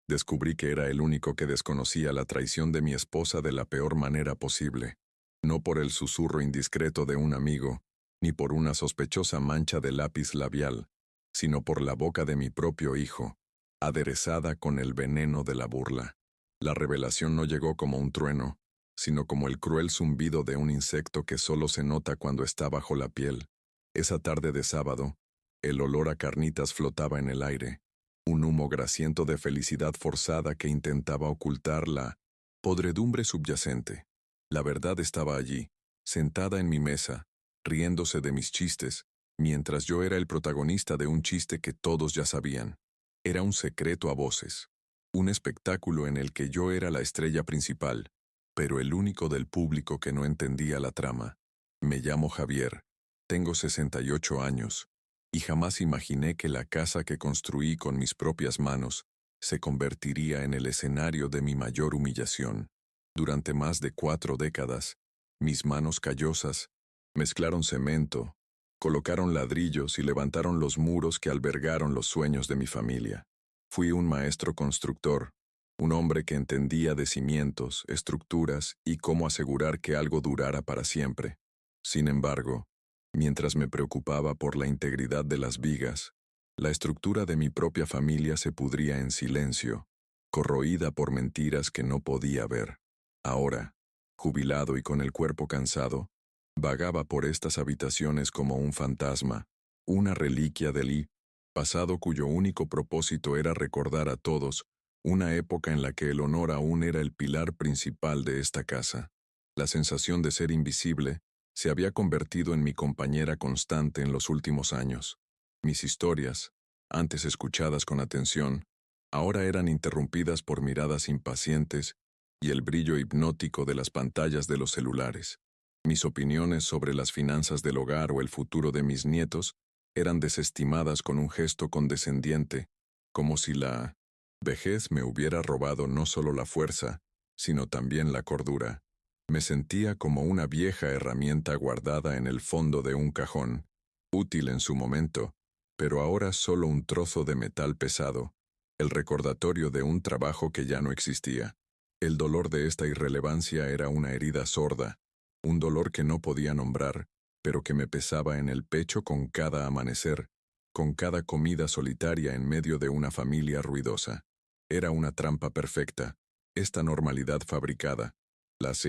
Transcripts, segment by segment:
Descubrí que era el único que desconocía la traición de mi esposa de la peor manera posible, no por el susurro indiscreto de un amigo, ni por una sospechosa mancha de lápiz labial, sino por la boca de mi propio hijo, aderezada con el veneno de la burla. La revelación no llegó como un trueno, sino como el cruel zumbido de un insecto que solo se nota cuando está bajo la piel. Esa tarde de sábado, el olor a carnitas flotaba en el aire, un humo grasiento de felicidad forzada que intentaba ocultar la podredumbre subyacente. La verdad estaba allí, sentada en mi mesa, riéndose de mis chistes, mientras yo era el protagonista de un chiste que todos ya sabían. Era un secreto a voces, un espectáculo en el que yo era la estrella principal, pero el único del público que no entendía la trama. Me llamo Javier, tengo 68 años, y jamás imaginé que la casa que construí con mis propias manos se convertiría en el escenario de mi mayor humillación. Durante más de 4 décadas, mis manos callosas mezclaron cemento, colocaron ladrillos y levantaron los muros que albergaron los sueños de mi familia. Fui un maestro constructor, un hombre que entendía de cimientos, estructuras y cómo asegurar que algo durara para siempre. Sin embargo, mientras me preocupaba por la integridad de las vigas, la estructura de mi propia familia se pudría en silencio, corroída por mentiras que no podía ver. Ahora, jubilado y con el cuerpo cansado, vagaba por estas habitaciones como un fantasma, una reliquia del pasado cuyo único propósito era recordar a todos una época en la que el honor aún era el pilar principal de esta casa. La sensación de ser invisible se había convertido en mi compañera constante en los últimos años. Mis historias, antes escuchadas con atención, ahora eran interrumpidas por miradas impacientes y el brillo hipnótico de las pantallas de los celulares. Mis opiniones sobre las finanzas del hogar o el futuro de mis nietos eran desestimadas con un gesto condescendiente, como si la vejez me hubiera robado no solo la fuerza, sino también la cordura. Me sentía como una vieja herramienta guardada en el fondo de un cajón, útil en su momento, pero ahora solo un trozo de metal pesado, el recordatorio de un trabajo que ya no existía. El dolor de esta irrelevancia era una herida sorda, un dolor que no podía nombrar, pero que me pesaba en el pecho con cada amanecer, con cada comida solitaria en medio de una familia ruidosa. Era una trampa perfecta, esta normalidad fabricada. Las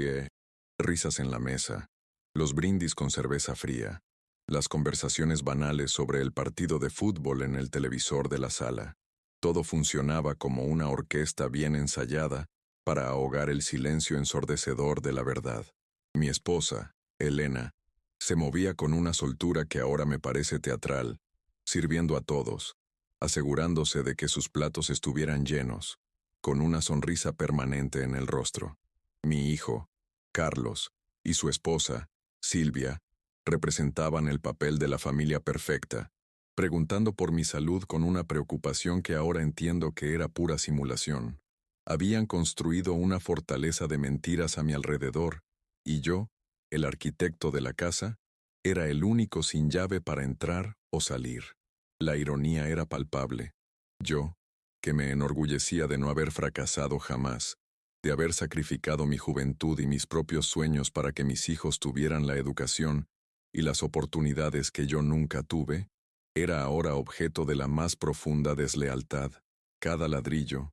risas en la mesa, los brindis con cerveza fría, las conversaciones banales sobre el partido de fútbol en el televisor de la sala. Todo funcionaba como una orquesta bien ensayada para ahogar el silencio ensordecedor de la verdad. Mi esposa, Elena, se movía con una soltura que ahora me parece teatral, sirviendo a todos, asegurándose de que sus platos estuvieran llenos, con una sonrisa permanente en el rostro. Mi hijo, Carlos, y su esposa, Silvia, representaban el papel de la familia perfecta, preguntando por mi salud con una preocupación que ahora entiendo que era pura simulación. Habían construido una fortaleza de mentiras a mi alrededor, y yo, el arquitecto de la casa, era el único sin llave para entrar o salir. La ironía era palpable. Yo, que me enorgullecía de no haber fracasado jamás, de haber sacrificado mi juventud y mis propios sueños para que mis hijos tuvieran la educación y las oportunidades que yo nunca tuve, era ahora objeto de la más profunda deslealtad. Cada ladrillo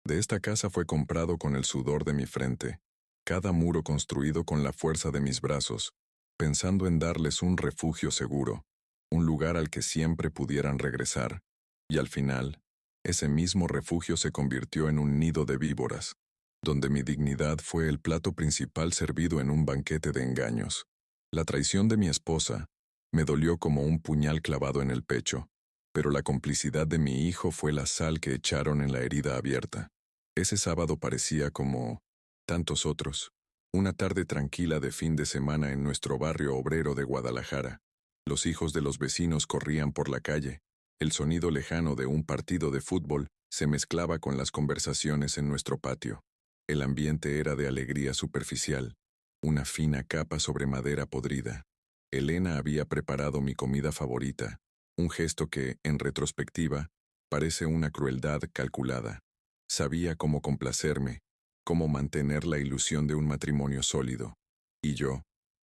de esta casa fue comprado con el sudor de mi frente, cada muro construido con la fuerza de mis brazos, pensando en darles un refugio seguro, un lugar al que siempre pudieran regresar, y al final, ese mismo refugio se convirtió en un nido de víboras, donde mi dignidad fue el plato principal servido en un banquete de engaños. La traición de mi esposa me dolió como un puñal clavado en el pecho, pero la complicidad de mi hijo fue la sal que echaron en la herida abierta. Ese sábado parecía como tantos otros, una tarde tranquila de fin de semana en nuestro barrio obrero de Guadalajara. Los hijos de los vecinos corrían por la calle. El sonido lejano de un partido de fútbol se mezclaba con las conversaciones en nuestro patio. El ambiente era de alegría superficial, una fina capa sobre madera podrida. Elena había preparado mi comida favorita, un gesto que, en retrospectiva, parece una crueldad calculada. Sabía cómo complacerme, cómo mantener la ilusión de un matrimonio sólido. Y yo,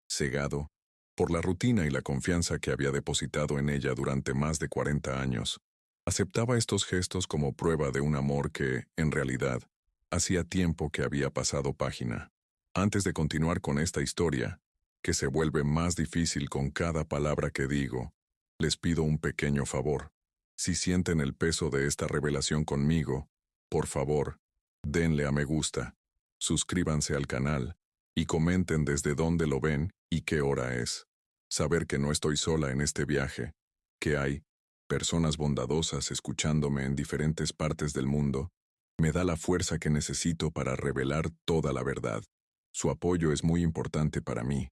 cegado por la rutina y la confianza que había depositado en ella durante más de 40 años, aceptaba estos gestos como prueba de un amor que, en realidad, hacía tiempo que había pasado página. Antes de continuar con esta historia, que se vuelve más difícil con cada palabra que digo, les pido un pequeño favor. Si sienten el peso de esta revelación conmigo, por favor, denle a me gusta, suscríbanse al canal y comenten desde dónde lo ven y qué hora es. Saber que no estoy sola en este viaje, que hay personas bondadosas escuchándome en diferentes partes del mundo, me da la fuerza que necesito para revelar toda la verdad. Su apoyo es muy importante para mí.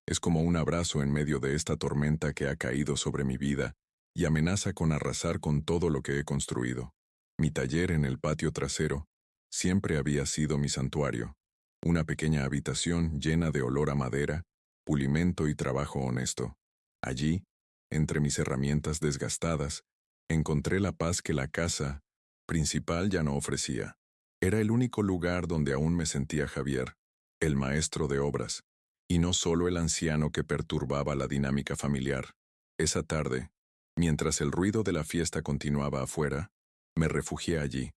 Es como un abrazo en medio de esta tormenta que ha caído sobre mi vida y amenaza con arrasar con todo lo que he construido. Mi taller en el patio trasero siempre había sido mi santuario, una pequeña habitación llena de olor a madera, pulimento y trabajo honesto. Allí, entre mis herramientas desgastadas, encontré la paz que la casa principal ya no ofrecía. Era el único lugar donde aún me sentía Javier, el maestro de obras, y no solo el anciano que perturbaba la dinámica familiar. Esa tarde, mientras el ruido de la fiesta continuaba afuera, me refugié allí,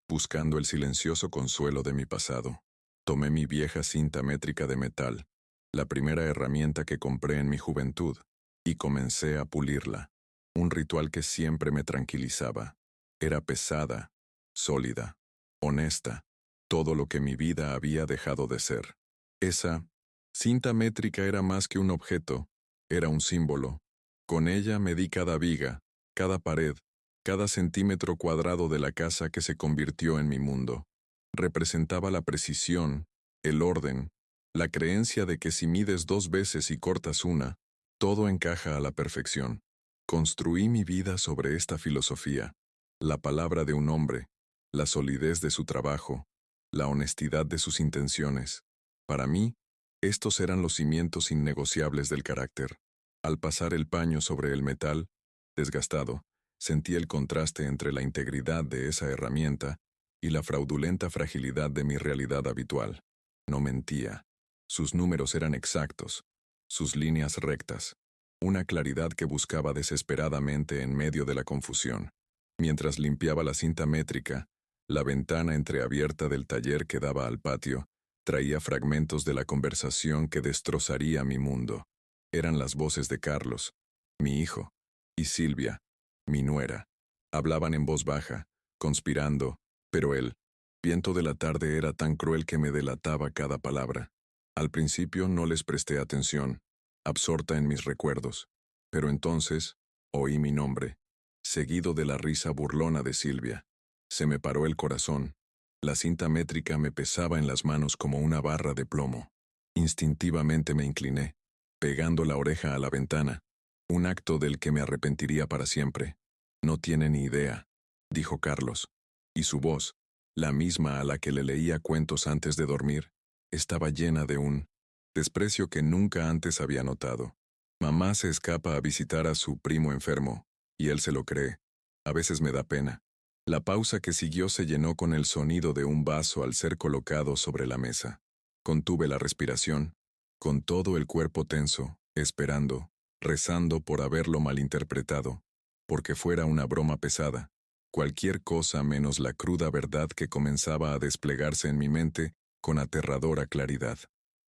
buscando el silencioso consuelo de mi pasado. Tomé mi vieja cinta métrica de metal, la primera herramienta que compré en mi juventud, y comencé a pulirla. Un ritual que siempre me tranquilizaba. Era pesada, sólida, honesta, todo lo que mi vida había dejado de ser. Esa cinta métrica era más que un objeto, era un símbolo. Con ella medí cada viga, cada pared, cada centímetro cuadrado de la casa que se convirtió en mi mundo. Representaba la precisión, el orden, la creencia de que si mides 2 veces y cortas una, todo encaja a la perfección. Construí mi vida sobre esta filosofía. La palabra de un hombre, la solidez de su trabajo, la honestidad de sus intenciones. Para mí, estos eran los cimientos innegociables del carácter. Al pasar el paño sobre el metal, desgastado, sentí el contraste entre la integridad de esa herramienta y la fraudulenta fragilidad de mi realidad habitual. No mentía. Sus números eran exactos, sus líneas rectas, una claridad que buscaba desesperadamente en medio de la confusión. Mientras limpiaba la cinta métrica, la ventana entreabierta del taller que daba al patio traía fragmentos de la conversación que destrozaría mi mundo. Eran las voces de Carlos, mi hijo, y Silvia, mi nuera. Hablaban en voz baja, conspirando, pero el viento de la tarde era tan cruel que me delataba cada palabra. Al principio no les presté atención, absorta en mis recuerdos, pero entonces oí mi nombre, seguido de la risa burlona de Silvia. Se me paró el corazón. La cinta métrica me pesaba en las manos como una barra de plomo. Instintivamente me incliné, pegando la oreja a la ventana, un acto del que me arrepentiría para siempre. No tiene ni idea, dijo Carlos, y su voz, la misma a la que le leía cuentos antes de dormir, estaba llena de un desprecio que nunca antes había notado. Mamá se escapa a visitar a su primo enfermo, y él se lo cree. A veces me da pena. La pausa que siguió se llenó con el sonido de un vaso al ser colocado sobre la mesa. Contuve la respiración, con todo el cuerpo tenso, esperando, rezando por haberlo malinterpretado, porque fuera una broma pesada, cualquier cosa menos la cruda verdad que comenzaba a desplegarse en mi mente con aterradora claridad.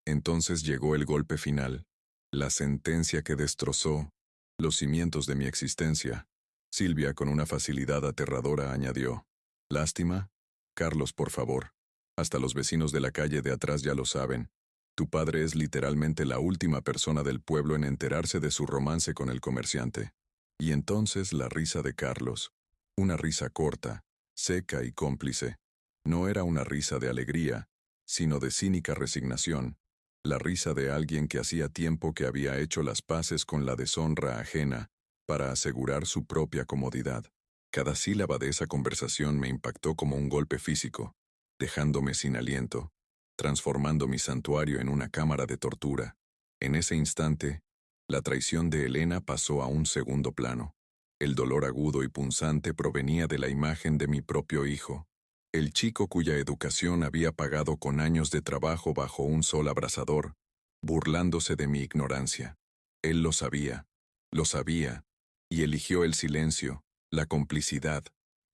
Entonces llegó el golpe final, la sentencia que destrozó los cimientos de mi existencia. Silvia, con una facilidad aterradora, añadió: «Lástima, Carlos, por favor. Hasta los vecinos de la calle de atrás ya lo saben. Tu padre es literalmente la última persona del pueblo en enterarse de su romance con el comerciante». Y entonces la risa de Carlos, una risa corta, seca y cómplice. No era una risa de alegría, sino de cínica resignación, la risa de alguien que hacía tiempo que había hecho las paces con la deshonra ajena para asegurar su propia comodidad. Cada sílaba de esa conversación me impactó como un golpe físico, dejándome sin aliento, transformando mi santuario en una cámara de tortura. En ese instante, la traición de Elena pasó a un segundo plano. El dolor agudo y punzante provenía de la imagen de mi propio hijo, El chico cuya educación había pagado con años de trabajo bajo un sol abrasador, burlándose de mi ignorancia. Él lo sabía, y eligió el silencio, la complicidad,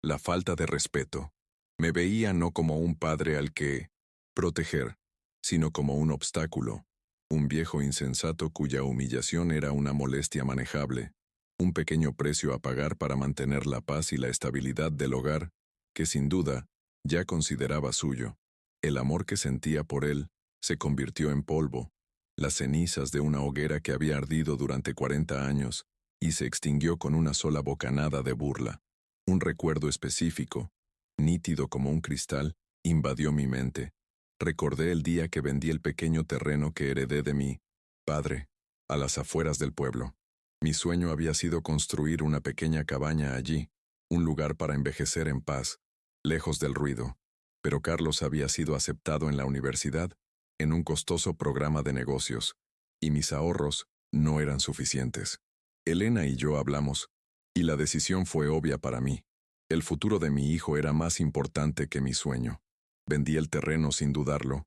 la falta de respeto. Me veía no como un padre al que proteger, sino como un obstáculo, un viejo insensato cuya humillación era una molestia manejable, un pequeño precio a pagar para mantener la paz y la estabilidad del hogar, que sin duda ya consideraba suyo. El amor que sentía por él se convirtió en polvo, las cenizas de una hoguera que había ardido durante 40 años y se extinguió con una sola bocanada de burla. Un recuerdo específico, nítido como un cristal, invadió mi mente. Recordé el día que vendí el pequeño terreno que heredé de mi padre, a las afueras del pueblo. Mi sueño había sido construir una pequeña cabaña allí, un lugar para envejecer en paz, lejos del ruido. Pero Carlos había sido aceptado en la universidad, en un costoso programa de negocios, y mis ahorros no eran suficientes. Elena y yo hablamos, y la decisión fue obvia para mí. El futuro de mi hijo era más importante que mi sueño. Vendí el terreno sin dudarlo,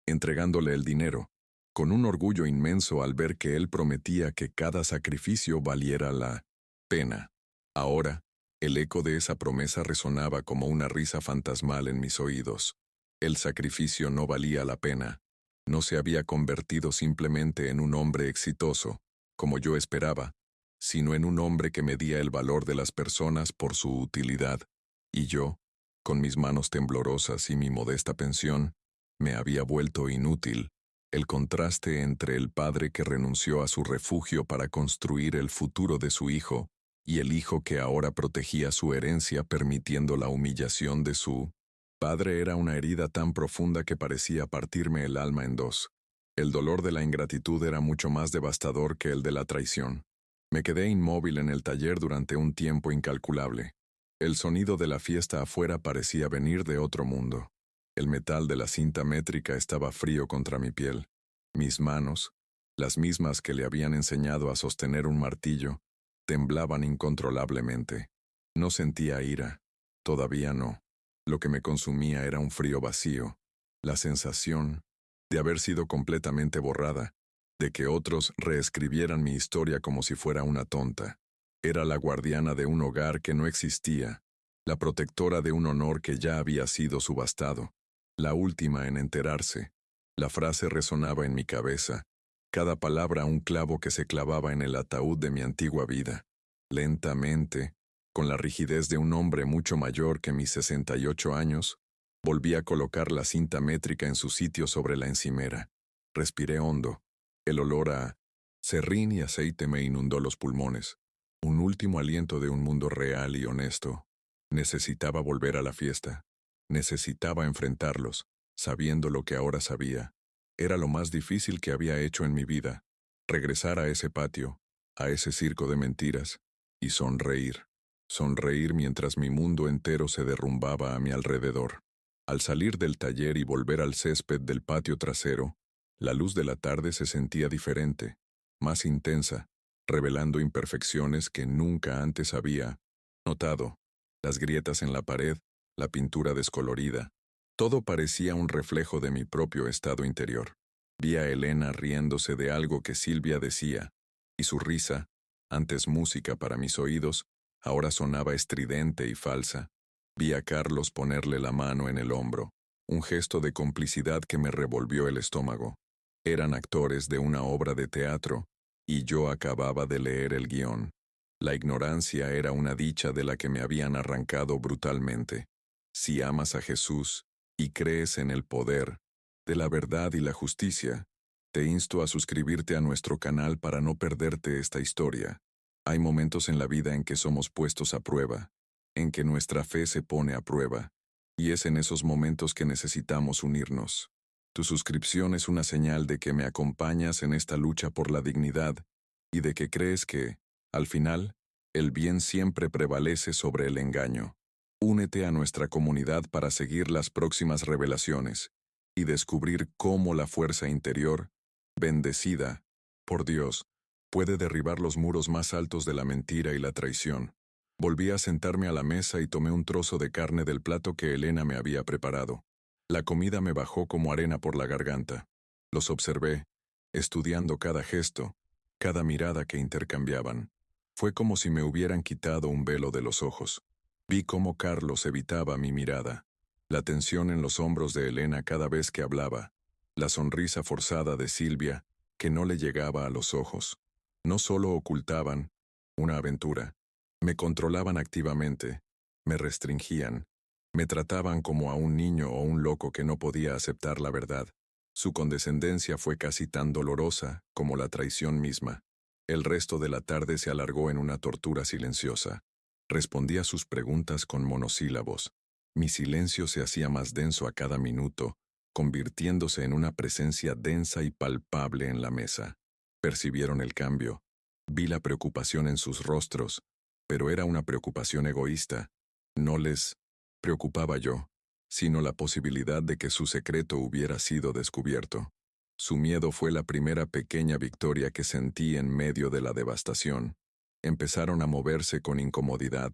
entregándole el dinero, con un orgullo inmenso al ver que él prometía que cada sacrificio valiera la pena. Ahora, el eco de esa promesa resonaba como una risa fantasmal en mis oídos. El sacrificio no valía la pena. No se había convertido simplemente en un hombre exitoso, como yo esperaba, sino en un hombre que medía el valor de las personas por su utilidad, y yo, con mis manos temblorosas y mi modesta pensión, me había vuelto inútil. El contraste entre el padre que renunció a su refugio para construir el futuro de su hijo, y el hijo que ahora protegía su herencia permitiendo la humillación de su padre era una herida tan profunda que parecía partirme el alma en dos. El dolor de la ingratitud era mucho más devastador que el de la traición. Me quedé inmóvil en el taller durante un tiempo incalculable. El sonido de la fiesta afuera parecía venir de otro mundo. El metal de la cinta métrica estaba frío contra mi piel. Mis manos, las mismas que le habían enseñado a sostener un martillo, temblaban incontrolablemente. No sentía ira, todavía no. Lo que me consumía era un frío vacío, la sensación de haber sido completamente borrada, de que otros reescribieran mi historia como si fuera una tonta. Era la guardiana de un hogar que no existía, la protectora de un honor que ya había sido subastado, la última en enterarse. La frase resonaba en mi cabeza, cada palabra un clavo que se clavaba en el ataúd de mi antigua vida. Lentamente, con la rigidez de un hombre mucho mayor que mis 68 años, volví a colocar la cinta métrica en su sitio sobre la encimera. Respiré hondo. El olor a serrín y aceite me inundó los pulmones. Un último aliento de un mundo real y honesto. Necesitaba volver a la fiesta. Necesitaba enfrentarlos, sabiendo lo que ahora sabía. Era lo más difícil que había hecho en mi vida. Regresar a ese patio, a ese circo de mentiras, y sonreír. Sonreír mientras mi mundo entero se derrumbaba a mi alrededor. Al salir del taller y volver al césped del patio trasero, la luz de la tarde se sentía diferente, más intensa, revelando imperfecciones que nunca antes había notado. Las grietas en la pared, la pintura descolorida, todo parecía un reflejo de mi propio estado interior. Vi a Elena riéndose de algo que Silvia decía, y su risa, antes música para mis oídos, ahora sonaba estridente y falsa. Vi a Carlos ponerle la mano en el hombro, un gesto de complicidad que me revolvió el estómago. Eran actores de una obra de teatro, y yo acababa de leer el guión. La ignorancia era una dicha de la que me habían arrancado brutalmente. Si amas a Jesús y crees en el poder de la verdad y la justicia, te insto a suscribirte a nuestro canal para no perderte esta historia. Hay momentos en la vida en que somos puestos a prueba, en que nuestra fe se pone a prueba, y es en esos momentos que necesitamos unirnos. Tu suscripción es una señal de que me acompañas en esta lucha por la dignidad y de que crees que, al final, el bien siempre prevalece sobre el engaño. Únete a nuestra comunidad para seguir las próximas revelaciones y descubrir cómo la fuerza interior, bendecida por Dios, puede derribar los muros más altos de la mentira y la traición. Volví a sentarme a la mesa y tomé un trozo de carne del plato que Elena me había preparado. La comida me bajó como arena por la garganta. Los observé, estudiando cada gesto, cada mirada que intercambiaban. Fue como si me hubieran quitado un velo de los ojos. Vi cómo Carlos evitaba mi mirada, la tensión en los hombros de Elena cada vez que hablaba, la sonrisa forzada de Silvia, que no le llegaba a los ojos. No solo ocultaban una aventura, me controlaban activamente, me restringían, me trataban como a un niño o un loco que no podía aceptar la verdad. Su condescendencia fue casi tan dolorosa como la traición misma. El resto de la tarde se alargó en una tortura silenciosa. Respondía a sus preguntas con monosílabos. Mi silencio se hacía más denso a cada minuto, convirtiéndose en una presencia densa y palpable en la mesa. Percibieron el cambio. Vi la preocupación en sus rostros, pero era una preocupación egoísta. No les preocupaba yo, sino la posibilidad de que su secreto hubiera sido descubierto. Su miedo fue la primera pequeña victoria que sentí en medio de la devastación. Empezaron a moverse con incomodidad.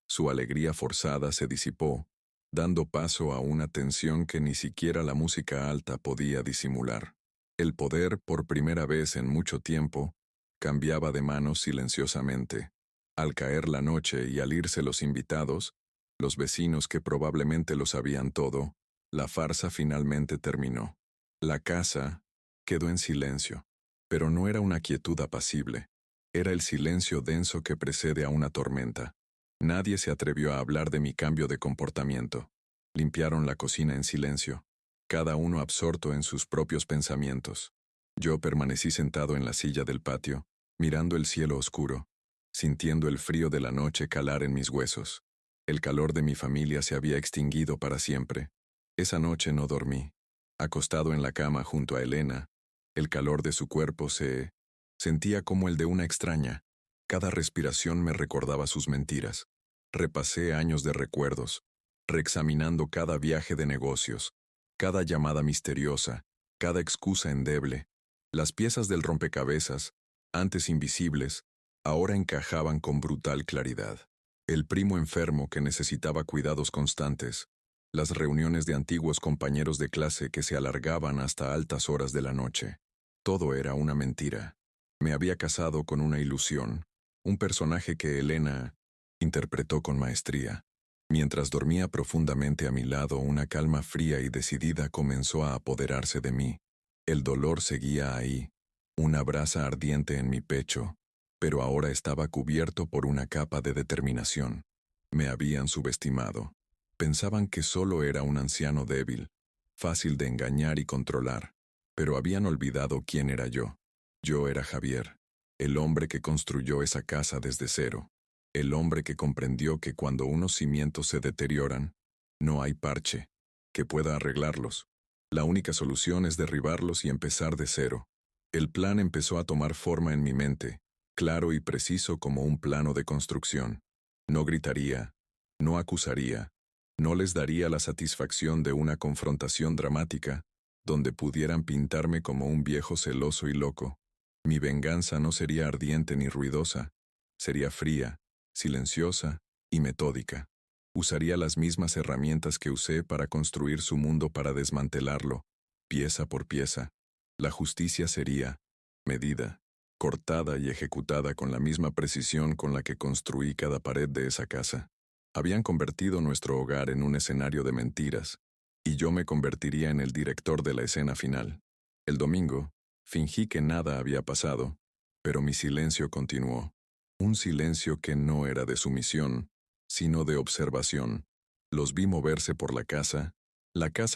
Su alegría forzada se disipó, dando paso a una tensión que ni siquiera la música alta podía disimular. El poder, por primera vez en mucho tiempo, cambiaba de manos silenciosamente. Al caer la noche y al irse los invitados, los vecinos que probablemente lo sabían todo, la farsa finalmente terminó. La casa quedó en silencio, pero no era una quietud apacible. Era el silencio denso que precede a una tormenta. Nadie se atrevió a hablar de mi cambio de comportamiento. Limpiaron la cocina en silencio, cada uno absorto en sus propios pensamientos. Yo permanecí sentado en la silla del patio, mirando el cielo oscuro, sintiendo el frío de la noche calar en mis huesos. El calor de mi familia se había extinguido para siempre. Esa noche no dormí. Acostado en la cama junto a Elena, el calor de su cuerpo se sentía como el de una extraña. Cada respiración me recordaba sus mentiras. Repasé años de recuerdos, reexaminando cada viaje de negocios, cada llamada misteriosa, cada excusa endeble. Las piezas del rompecabezas, antes invisibles, ahora encajaban con brutal claridad. El primo enfermo que necesitaba cuidados constantes, las reuniones de antiguos compañeros de clase que se alargaban hasta altas horas de la noche. Todo era una mentira. Me había casado con una ilusión, un personaje que Elena interpretó con maestría. Mientras dormía profundamente a mi lado, una calma fría y decidida comenzó a apoderarse de mí. El dolor seguía ahí, una brasa ardiente en mi pecho, pero ahora estaba cubierto por una capa de determinación. Me habían subestimado. Pensaban que solo era un anciano débil, fácil de engañar y controlar, pero habían olvidado quién era yo. Yo era Javier, el hombre que construyó esa casa desde cero, el hombre que comprendió que cuando unos cimientos se deterioran, no hay parche que pueda arreglarlos. La única solución es derribarlos y empezar de cero. El plan empezó a tomar forma en mi mente, claro y preciso como un plano de construcción. No gritaría, no acusaría, no les daría la satisfacción de una confrontación dramática, donde pudieran pintarme como un viejo celoso y loco. Mi venganza no sería ardiente ni ruidosa, sería fría, silenciosa y metódica. Usaría las mismas herramientas que usé para construir su mundo para desmantelarlo, pieza por pieza. La justicia sería medida, cortada y ejecutada con la misma precisión con la que construí cada pared de esa casa. Habían convertido nuestro hogar en un escenario de mentiras, y yo me convertiría en el director de la escena final. El domingo, fingí que nada había pasado, pero mi silencio continuó. Un silencio que no era de sumisión, sino de observación. Los vi moverse por la casa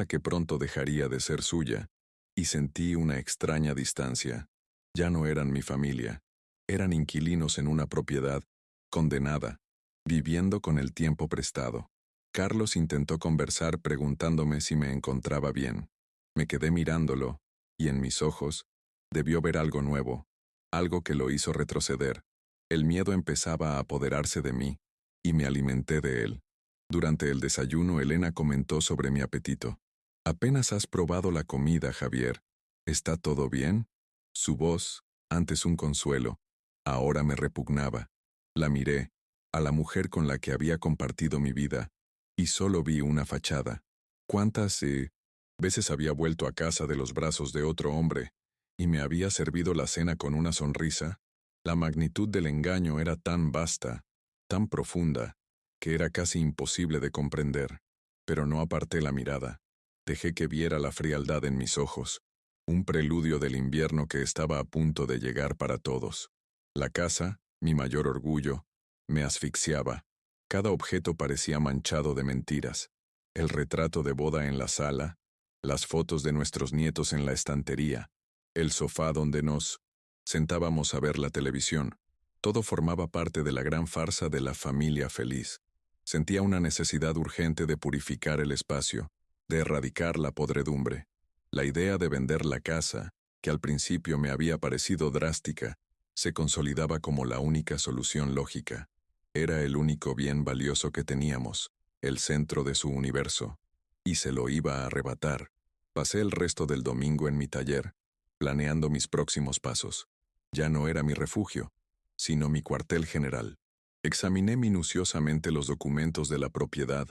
que pronto dejaría de ser suya, y sentí una extraña distancia. Ya no eran mi familia, eran inquilinos en una propiedad, condenada, viviendo con el tiempo prestado. Carlos intentó conversar preguntándome si me encontraba bien. Me quedé mirándolo, y en mis ojos, debió ver algo nuevo, algo que lo hizo retroceder. El miedo empezaba a apoderarse de mí, y me alimenté de él. Durante el desayuno, Elena comentó sobre mi apetito. «Apenas has probado la comida, Javier. ¿Está todo bien?» Su voz, antes un consuelo, ahora me repugnaba. La miré, a la mujer con la que había compartido mi vida, y solo vi una fachada. ¿Cuántas veces había vuelto a casa de los brazos de otro hombre, y me había servido la cena con una sonrisa? La magnitud del engaño era tan vasta, tan profunda, que era casi imposible de comprender. Pero no aparté la mirada. Dejé que viera la frialdad en mis ojos, un preludio del invierno que estaba a punto de llegar para todos. La casa, mi mayor orgullo, me asfixiaba. Cada objeto parecía manchado de mentiras. El retrato de boda en la sala, las fotos de nuestros nietos en la estantería, el sofá donde nos sentábamos a ver la televisión. Todo formaba parte de la gran farsa de la familia feliz. Sentía una necesidad urgente de purificar el espacio, de erradicar la podredumbre. La idea de vender la casa, que al principio me había parecido drástica, se consolidaba como la única solución lógica. Era el único bien valioso que teníamos, el centro de su universo, y se lo iba a arrebatar. Pasé el resto del domingo en mi taller, planeando mis próximos pasos. Ya no era mi refugio, sino mi cuartel general. Examiné minuciosamente los documentos de la propiedad,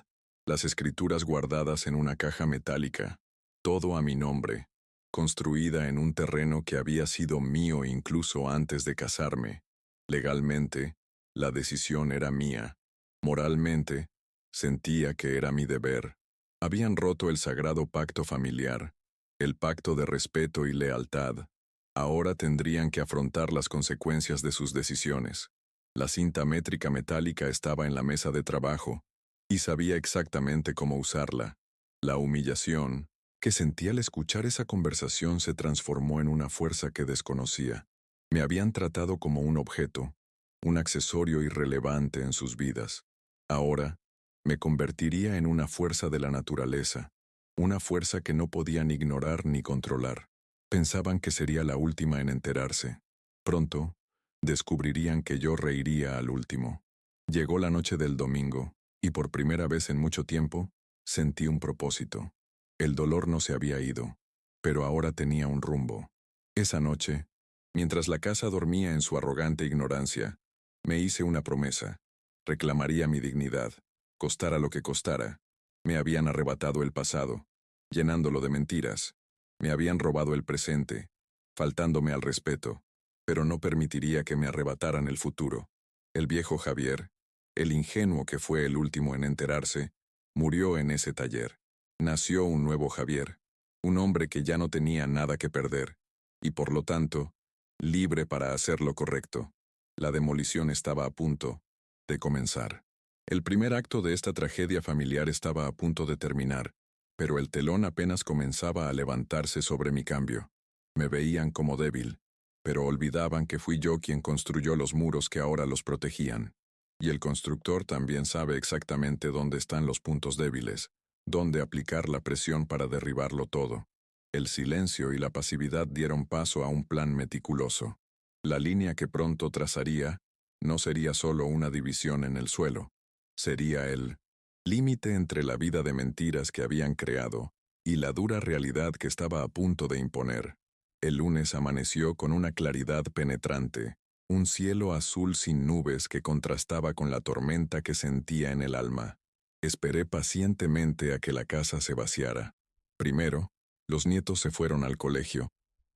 las escrituras guardadas en una caja metálica, todo a mi nombre, construida en un terreno que había sido mío incluso antes de casarme. Legalmente, la decisión era mía. Moralmente, sentía que era mi deber. Habían roto el sagrado pacto familiar, el pacto de respeto y lealtad. Ahora tendrían que afrontar las consecuencias de sus decisiones. La cinta métrica metálica estaba en la mesa de trabajo, y sabía exactamente cómo usarla. La humillación que sentí al escuchar esa conversación se transformó en una fuerza que desconocía. Me habían tratado como un objeto, un accesorio irrelevante en sus vidas. Ahora, me convertiría en una fuerza de la naturaleza, una fuerza que no podían ignorar ni controlar. Pensaban que sería la última en enterarse. Pronto, descubrirían que yo reiría al último. Llegó la noche del domingo, y por primera vez en mucho tiempo, sentí un propósito. El dolor no se había ido, pero ahora tenía un rumbo. Esa noche, mientras la casa dormía en su arrogante ignorancia, me hice una promesa. Reclamaría mi dignidad, costara lo que costara. Me habían arrebatado el pasado, llenándolo de mentiras. Me habían robado el presente, faltándome al respeto, pero no permitiría que me arrebataran el futuro. El viejo Javier, el ingenuo que fue el último en enterarse, murió en ese taller. Nació un nuevo Javier, un hombre que ya no tenía nada que perder, y por lo tanto, libre para hacer lo correcto. La demolición estaba a punto de comenzar. El primer acto de esta tragedia familiar estaba a punto de terminar, pero el telón apenas comenzaba a levantarse sobre mi cambio. Me veían como débil, pero olvidaban que fui yo quien construyó los muros que ahora los protegían. Y el constructor también sabe exactamente dónde están los puntos débiles, dónde aplicar la presión para derribarlo todo. El silencio y la pasividad dieron paso a un plan meticuloso. La línea que pronto trazaría no sería solo una división en el suelo, sería el límite entre la vida de mentiras que habían creado y la dura realidad que estaba a punto de imponer. El lunes amaneció con una claridad penetrante, un cielo azul sin nubes que contrastaba con la tormenta que sentía en el alma. Esperé pacientemente a que la casa se vaciara. Primero, los nietos se fueron al colegio,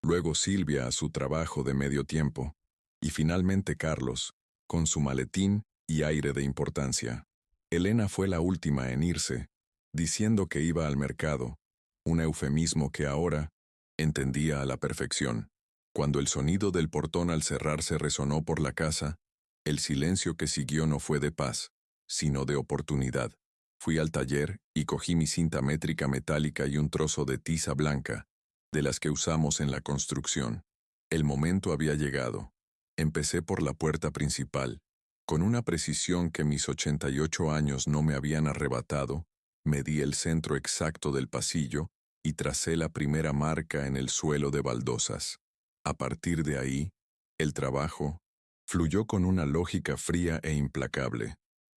luego Silvia a su trabajo de medio tiempo, y finalmente Carlos, con su maletín y aire de importancia. Elena fue la última en irse, diciendo que iba al mercado, un eufemismo que ahora entendía a la perfección. Cuando el sonido del portón al cerrarse resonó por la casa, el silencio que siguió no fue de paz, sino de oportunidad. Fui al taller y cogí mi cinta métrica metálica y un trozo de tiza blanca, de las que usamos en la construcción. El momento había llegado. Empecé por la puerta principal. Con una precisión que mis 88 años no me habían arrebatado, medí el centro exacto del pasillo y tracé la primera marca en el suelo de baldosas. A partir de ahí, el trabajo fluyó con una lógica fría e implacable.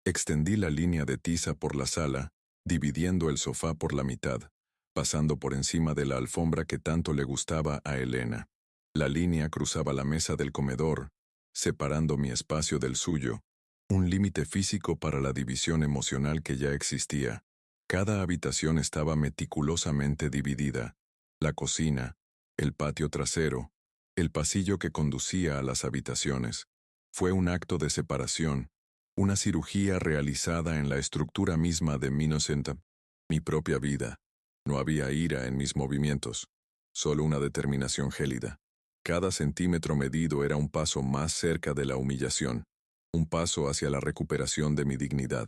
Extendí la línea de tiza por la sala, dividiendo el sofá por la mitad, pasando por encima de la alfombra que tanto le gustaba a Elena. La línea cruzaba la mesa del comedor, separando mi espacio del suyo, Un límite físico para la división emocional que ya existía. Cada habitación estaba meticulosamente dividida. La cocina, el patio trasero, el pasillo que conducía a las habitaciones. Fue un acto de separación, una cirugía realizada en la estructura misma de mi inocente, mi propia vida. No había ira en mis movimientos, solo una determinación gélida. Cada centímetro medido era un paso más cerca de la humillación, un paso hacia la recuperación de mi dignidad.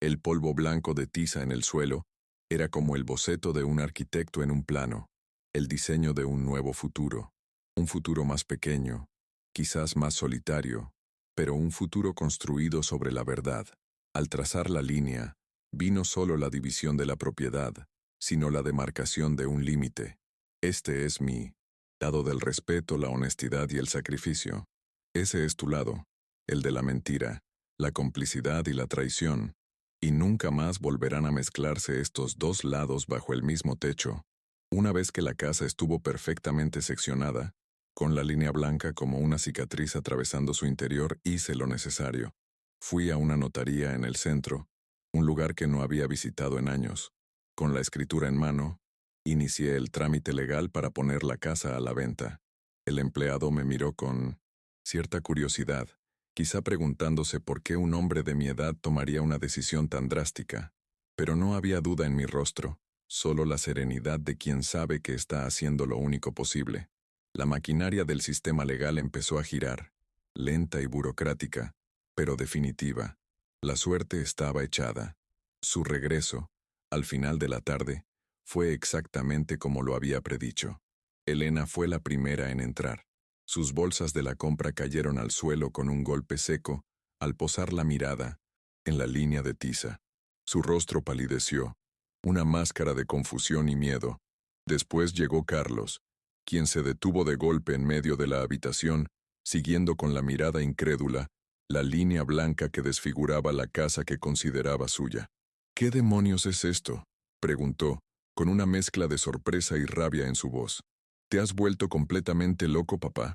El polvo blanco de tiza en el suelo era como el boceto de un arquitecto en un plano, el diseño de un nuevo futuro, un futuro más pequeño, quizás más solitario, pero un futuro construido sobre la verdad. Al trazar la línea, vi no solo la división de la propiedad, sino la demarcación de un límite. Este es mi lado del respeto, la honestidad y el sacrificio. Ese es tu lado, el de la mentira, la complicidad y la traición. Y nunca más volverán a mezclarse estos dos lados bajo el mismo techo. Una vez que la casa estuvo perfectamente seccionada, con la línea blanca como una cicatriz atravesando su interior, hice lo necesario. Fui a una notaría en el centro, un lugar que no había visitado en años. Con la escritura en mano, inicié el trámite legal para poner la casa a la venta. El empleado me miró con cierta curiosidad, quizá preguntándose por qué un hombre de mi edad tomaría una decisión tan drástica. Pero no había duda en mi rostro, solo la serenidad de quien sabe que está haciendo lo único posible. La maquinaria del sistema legal empezó a girar, lenta y burocrática, pero definitiva. La suerte estaba echada. Su regreso, al final de la tarde, fue exactamente como lo había predicho. Elena fue la primera en entrar. Sus bolsas de la compra cayeron al suelo con un golpe seco al posar la mirada en la línea de tiza. Su rostro palideció, una máscara de confusión y miedo. Después llegó Carlos, quien se detuvo de golpe en medio de la habitación, siguiendo con la mirada incrédula la línea blanca que desfiguraba la casa que consideraba suya. ¿Qué demonios es esto?, preguntó, con una mezcla de sorpresa y rabia en su voz. ¿Te has vuelto completamente loco, papá?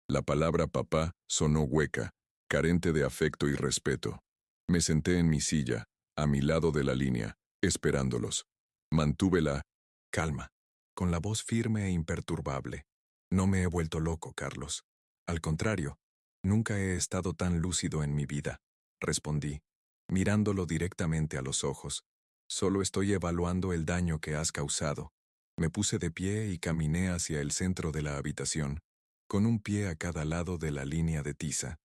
La palabra papá sonó hueca, carente de afecto y respeto. Me senté en mi silla, a mi lado de la línea, esperándolos. Mantuve la calma, con la voz firme e imperturbable. No me he vuelto loco, Carlos. Al contrario, nunca he estado tan lúcido en mi vida, respondí, mirándolo directamente a los ojos. Solo estoy evaluando el daño que has causado. Me puse de pie y caminé hacia el centro de la habitación, con un pie a cada lado de la línea de tiza.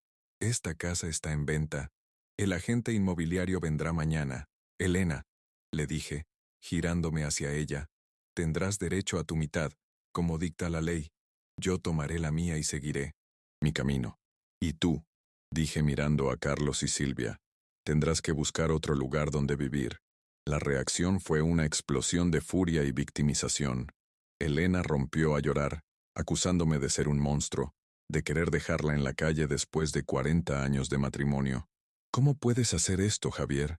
Esta casa está en venta. El agente inmobiliario vendrá mañana. Elena, le dije, girándome hacia ella, tendrás derecho a tu mitad, como dicta la ley. Yo tomaré la mía y seguiré mi camino. Y tú, dije mirando a Carlos y Silvia, tendrás que buscar otro lugar donde vivir. La reacción fue una explosión de furia y victimización. Elena rompió a llorar, acusándome de ser un monstruo, de querer dejarla en la calle después de 40 años de matrimonio. ¿Cómo puedes hacer esto, Javier?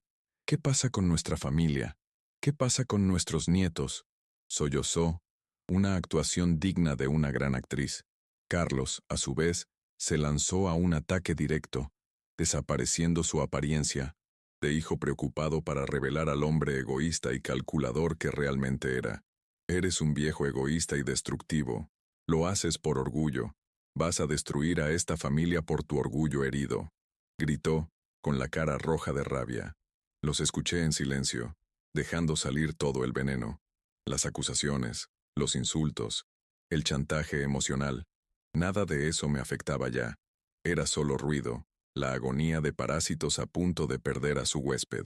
¿Qué pasa con nuestra familia? ¿Qué pasa con nuestros nietos? Sollozó, una actuación digna de una gran actriz. Carlos, a su vez, se lanzó a un ataque directo, desapareciendo su apariencia, de hijo preocupado para revelar al hombre egoísta y calculador que realmente era. Eres un viejo egoísta y destructivo. Lo haces por orgullo. Vas a destruir a esta familia por tu orgullo herido. Gritó, con la cara roja de rabia. Los escuché en silencio, dejando salir todo el veneno. Las acusaciones, los insultos, el chantaje emocional. Nada de eso me afectaba ya. Era solo ruido, la agonía de parásitos a punto de perder a su huésped.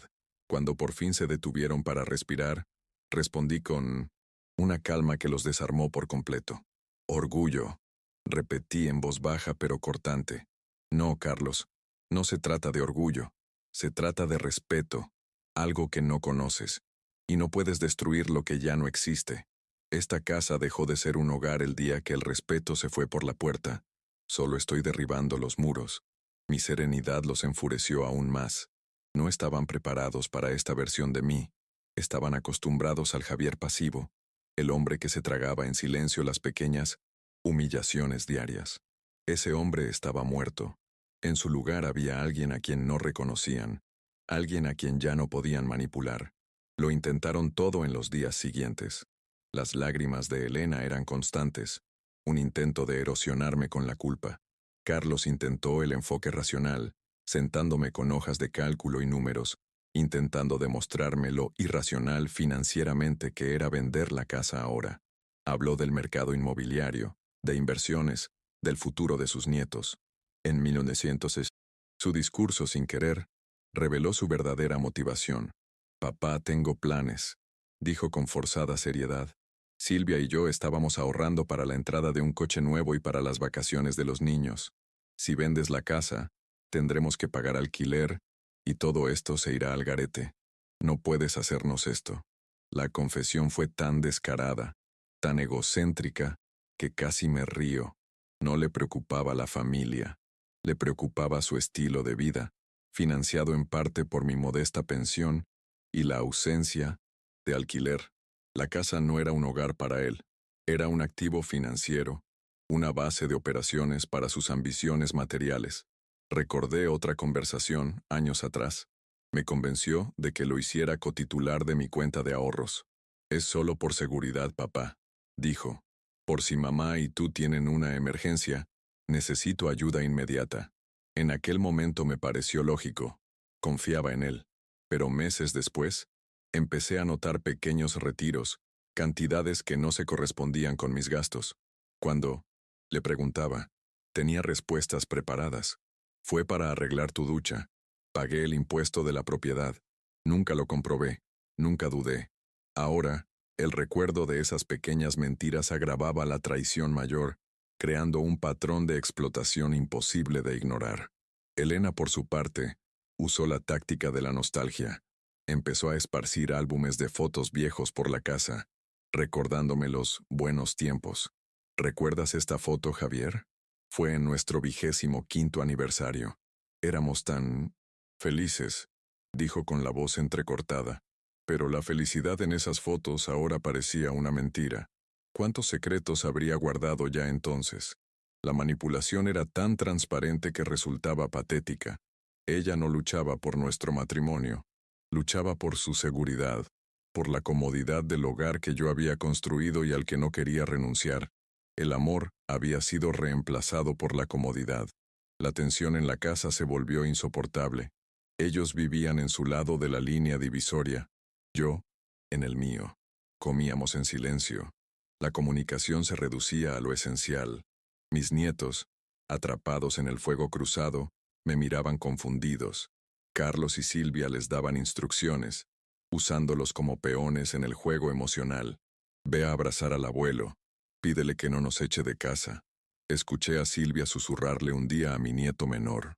Cuando por fin se detuvieron para respirar, respondí con una calma que los desarmó por completo. Orgullo, repetí en voz baja pero cortante. No, Carlos, no se trata de orgullo, se trata de respeto, algo que no conoces, y no puedes destruir lo que ya no existe. Esta casa dejó de ser un hogar el día que el respeto se fue por la puerta. Solo estoy derribando los muros. Mi serenidad los enfureció aún más. No estaban preparados para esta versión de mí. Estaban acostumbrados al Javier pasivo, el hombre que se tragaba en silencio las pequeñas humillaciones diarias. Ese hombre estaba muerto. En su lugar había alguien a quien no reconocían, alguien a quien ya no podían manipular. Lo intentaron todo en los días siguientes. Las lágrimas de Elena eran constantes, un intento de erosionarme con la culpa. Carlos intentó el enfoque racional, sentándome con hojas de cálculo y números, intentando demostrarme lo irracional financieramente que era vender la casa ahora. Habló del mercado inmobiliario, de inversiones, del futuro de sus nietos. En 1906, su discurso sin querer reveló su verdadera motivación. «Papá, tengo planes», dijo con forzada seriedad. Silvia y yo estábamos ahorrando para la entrada de un coche nuevo y para las vacaciones de los niños. Si vendes la casa, tendremos que pagar alquiler y todo esto se irá al garete. No puedes hacernos esto. La confesión fue tan descarada, tan egocéntrica, que casi me río. No le preocupaba la familia, le preocupaba su estilo de vida, financiado en parte por mi modesta pensión y la ausencia de alquiler. La casa no era un hogar para él, era un activo financiero, una base de operaciones para sus ambiciones materiales. Recordé otra conversación, años atrás. Me convenció de que lo hiciera cotitular de mi cuenta de ahorros. «Es solo por seguridad, papá», dijo. «Por si mamá y tú tienen una emergencia, necesito ayuda inmediata». En aquel momento me pareció lógico. Confiaba en él. Pero meses después, empecé a notar pequeños retiros, cantidades que no se correspondían con mis gastos. Cuando le preguntaba, tenía respuestas preparadas. «Fue para arreglar tu ducha. Pagué el impuesto de la propiedad. Nunca lo comprobé. Nunca dudé». Ahora, el recuerdo de esas pequeñas mentiras agravaba la traición mayor, creando un patrón de explotación imposible de ignorar. Elena, por su parte, usó la táctica de la nostalgia. Empezó a esparcir álbumes de fotos viejos por la casa, recordándome los buenos tiempos. «¿Recuerdas esta foto, Javier? Fue en nuestro 25º aniversario. Éramos tan felices», dijo con la voz entrecortada. Pero la felicidad en esas fotos ahora parecía una mentira. ¿Cuántos secretos habría guardado ya entonces? La manipulación era tan transparente que resultaba patética. Ella no luchaba por nuestro matrimonio. Luchaba por su seguridad, por la comodidad del hogar que yo había construido y al que no quería renunciar. El amor había sido reemplazado por la comodidad. La tensión en la casa se volvió insoportable. Ellos vivían en su lado de la línea divisoria, yo en el mío. Comíamos en silencio. La comunicación se reducía a lo esencial. Mis nietos, atrapados en el fuego cruzado, me miraban confundidos. Carlos y Silvia les daban instrucciones, usándolos como peones en el juego emocional. «Ve a abrazar al abuelo. Pídele que no nos eche de casa». Escuché a Silvia susurrarle un día a mi nieto menor.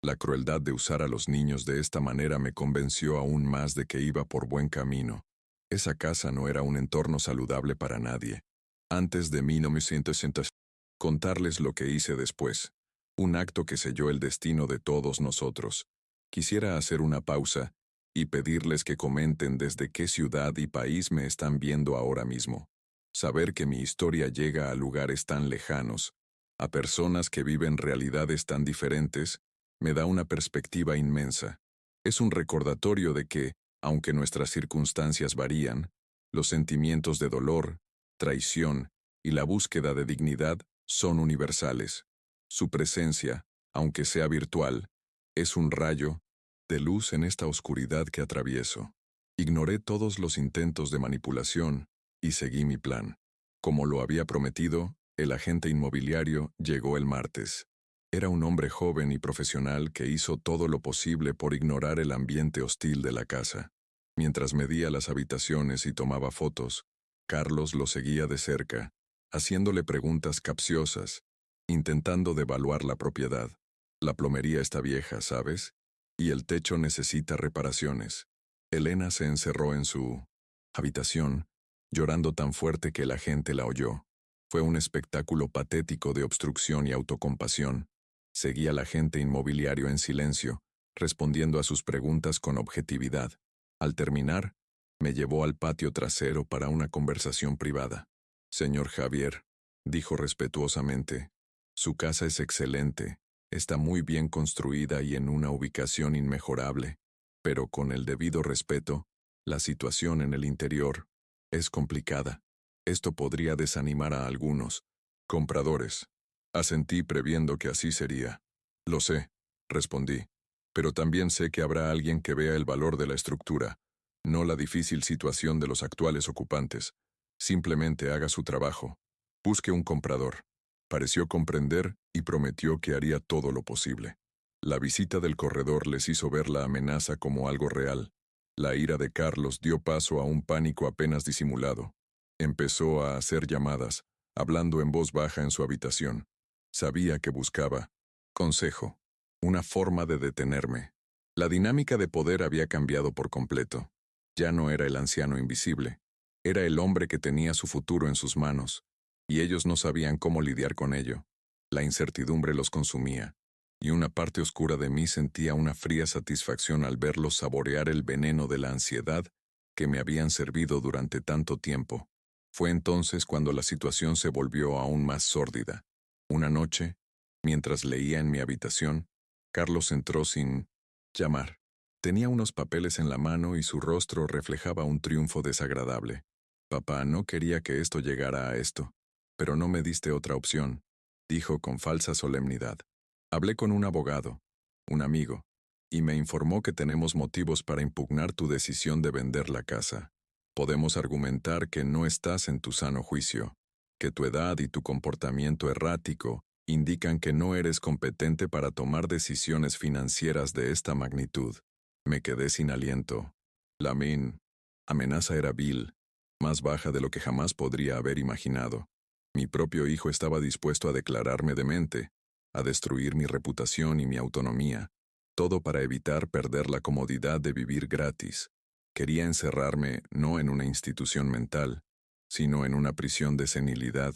La crueldad de usar a los niños de esta manera me convenció aún más de que iba por buen camino. Esa casa no era un entorno saludable para nadie. Antes de 1900, contarles lo que hice después. Un acto que selló el destino de todos nosotros. Quisiera hacer una pausa y pedirles que comenten desde qué ciudad y país me están viendo ahora mismo. Saber que mi historia llega a lugares tan lejanos, a personas que viven realidades tan diferentes, me da una perspectiva inmensa. Es un recordatorio de que, aunque nuestras circunstancias varían, los sentimientos de dolor, traición y la búsqueda de dignidad son universales. Su presencia, aunque sea virtual, es un rayo de luz en esta oscuridad que atravieso. Ignoré todos los intentos de manipulación y seguí mi plan. Como lo había prometido, el agente inmobiliario llegó el martes. Era un hombre joven y profesional que hizo todo lo posible por ignorar el ambiente hostil de la casa. Mientras medía las habitaciones y tomaba fotos, Carlos lo seguía de cerca, haciéndole preguntas capciosas, intentando devaluar la propiedad. «La plomería está vieja, ¿sabes? Y el techo necesita reparaciones». Elena se encerró en su habitación, llorando tan fuerte que el agente la oyó. Fue un espectáculo patético de obstrucción y autocompasión. Seguí al agente inmobiliario en silencio, respondiendo a sus preguntas con objetividad. Al terminar, me llevó al patio trasero para una conversación privada. «Señor Javier», dijo respetuosamente, «su casa es excelente, Está muy bien construida y en una ubicación inmejorable, pero con el debido respeto, la situación en el interior es complicada. Esto podría desanimar a algunos compradores. Asentí previendo que así sería. Lo sé, respondí, pero también sé que habrá alguien que vea el valor de la estructura, no la difícil situación de los actuales ocupantes. Simplemente haga su trabajo. Busque un comprador. Pareció comprender y prometió que haría todo lo posible. La visita del corredor les hizo ver la amenaza como algo real. La ira de Carlos dio paso a un pánico apenas disimulado. Empezó a hacer llamadas, hablando en voz baja en su habitación. Sabía que buscaba consejo, una forma de detenerme. La dinámica de poder había cambiado por completo. Ya no era el anciano invisible. Era el hombre que tenía su futuro en sus manos, y ellos no sabían cómo lidiar con ello. La incertidumbre los consumía, y una parte oscura de mí sentía una fría satisfacción al verlos saborear el veneno de la ansiedad que me habían servido durante tanto tiempo. Fue entonces cuando la situación se volvió aún más sórdida. Una noche, mientras leía en mi habitación, Carlos entró sin llamar. Tenía unos papeles en la mano y su rostro reflejaba un triunfo desagradable. Papá, no quería que esto llegara a esto, pero no me diste otra opción, dijo con falsa solemnidad. Hablé con un abogado, un amigo, y me informó que tenemos motivos para impugnar tu decisión de vender la casa. Podemos argumentar que no estás en tu sano juicio, que tu edad y tu comportamiento errático indican que no eres competente para tomar decisiones financieras de esta magnitud. Me quedé sin aliento. La amenaza era vil, más baja de lo que jamás podría haber imaginado. Mi propio hijo estaba dispuesto a declararme demente, a destruir mi reputación y mi autonomía, todo para evitar perder la comodidad de vivir gratis. Quería encerrarme no en una institución mental, sino en una prisión de senilidad,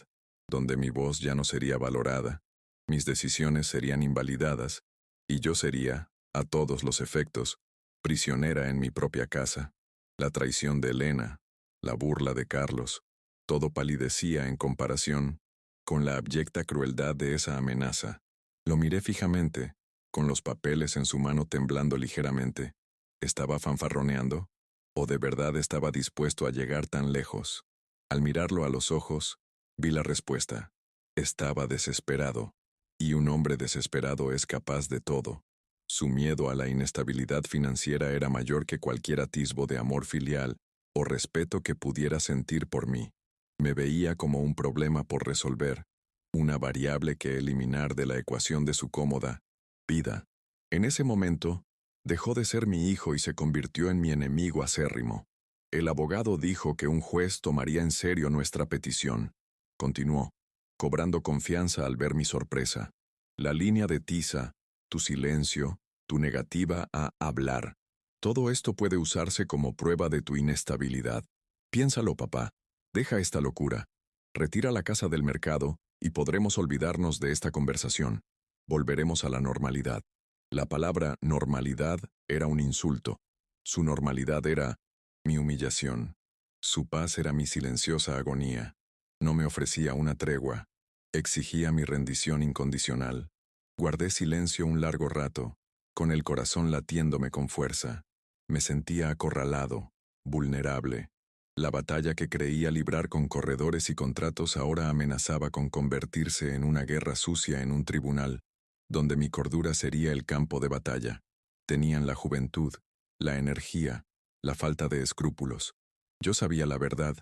donde mi voz ya no sería valorada, mis decisiones serían invalidadas, y yo sería, a todos los efectos, prisionera en mi propia casa. La traición de Elena, la burla de Carlos, todo palidecía en comparación con la abyecta crueldad de esa amenaza. Lo miré fijamente, con los papeles en su mano temblando ligeramente. ¿Estaba fanfarroneando? ¿O de verdad estaba dispuesto a llegar tan lejos? Al mirarlo a los ojos, vi la respuesta. Estaba desesperado, y un hombre desesperado es capaz de todo. Su miedo a la inestabilidad financiera era mayor que cualquier atisbo de amor filial o respeto que pudiera sentir por mí. Me veía como un problema por resolver, una variable que eliminar de la ecuación de su cómoda vida. En ese momento, dejó de ser mi hijo y se convirtió en mi enemigo acérrimo. El abogado dijo que un juez tomaría en serio nuestra petición. Continuó, cobrando confianza al ver mi sorpresa. La línea de tiza, tu silencio, tu negativa a hablar. Todo esto puede usarse como prueba de tu inestabilidad. Piénsalo, papá. Deja esta locura. Retira la casa del mercado y podremos olvidarnos de esta conversación. Volveremos a la normalidad. La palabra normalidad era un insulto. Su normalidad era mi humillación. Su paz era mi silenciosa agonía. No me ofrecía una tregua. Exigía mi rendición incondicional. Guardé silencio un largo rato, con el corazón latiéndome con fuerza. Me sentía acorralado, vulnerable. La batalla que creía librar con corredores y contratos ahora amenazaba con convertirse en una guerra sucia en un tribunal, donde mi cordura sería el campo de batalla. Tenían la juventud, la energía, la falta de escrúpulos. Yo sabía la verdad,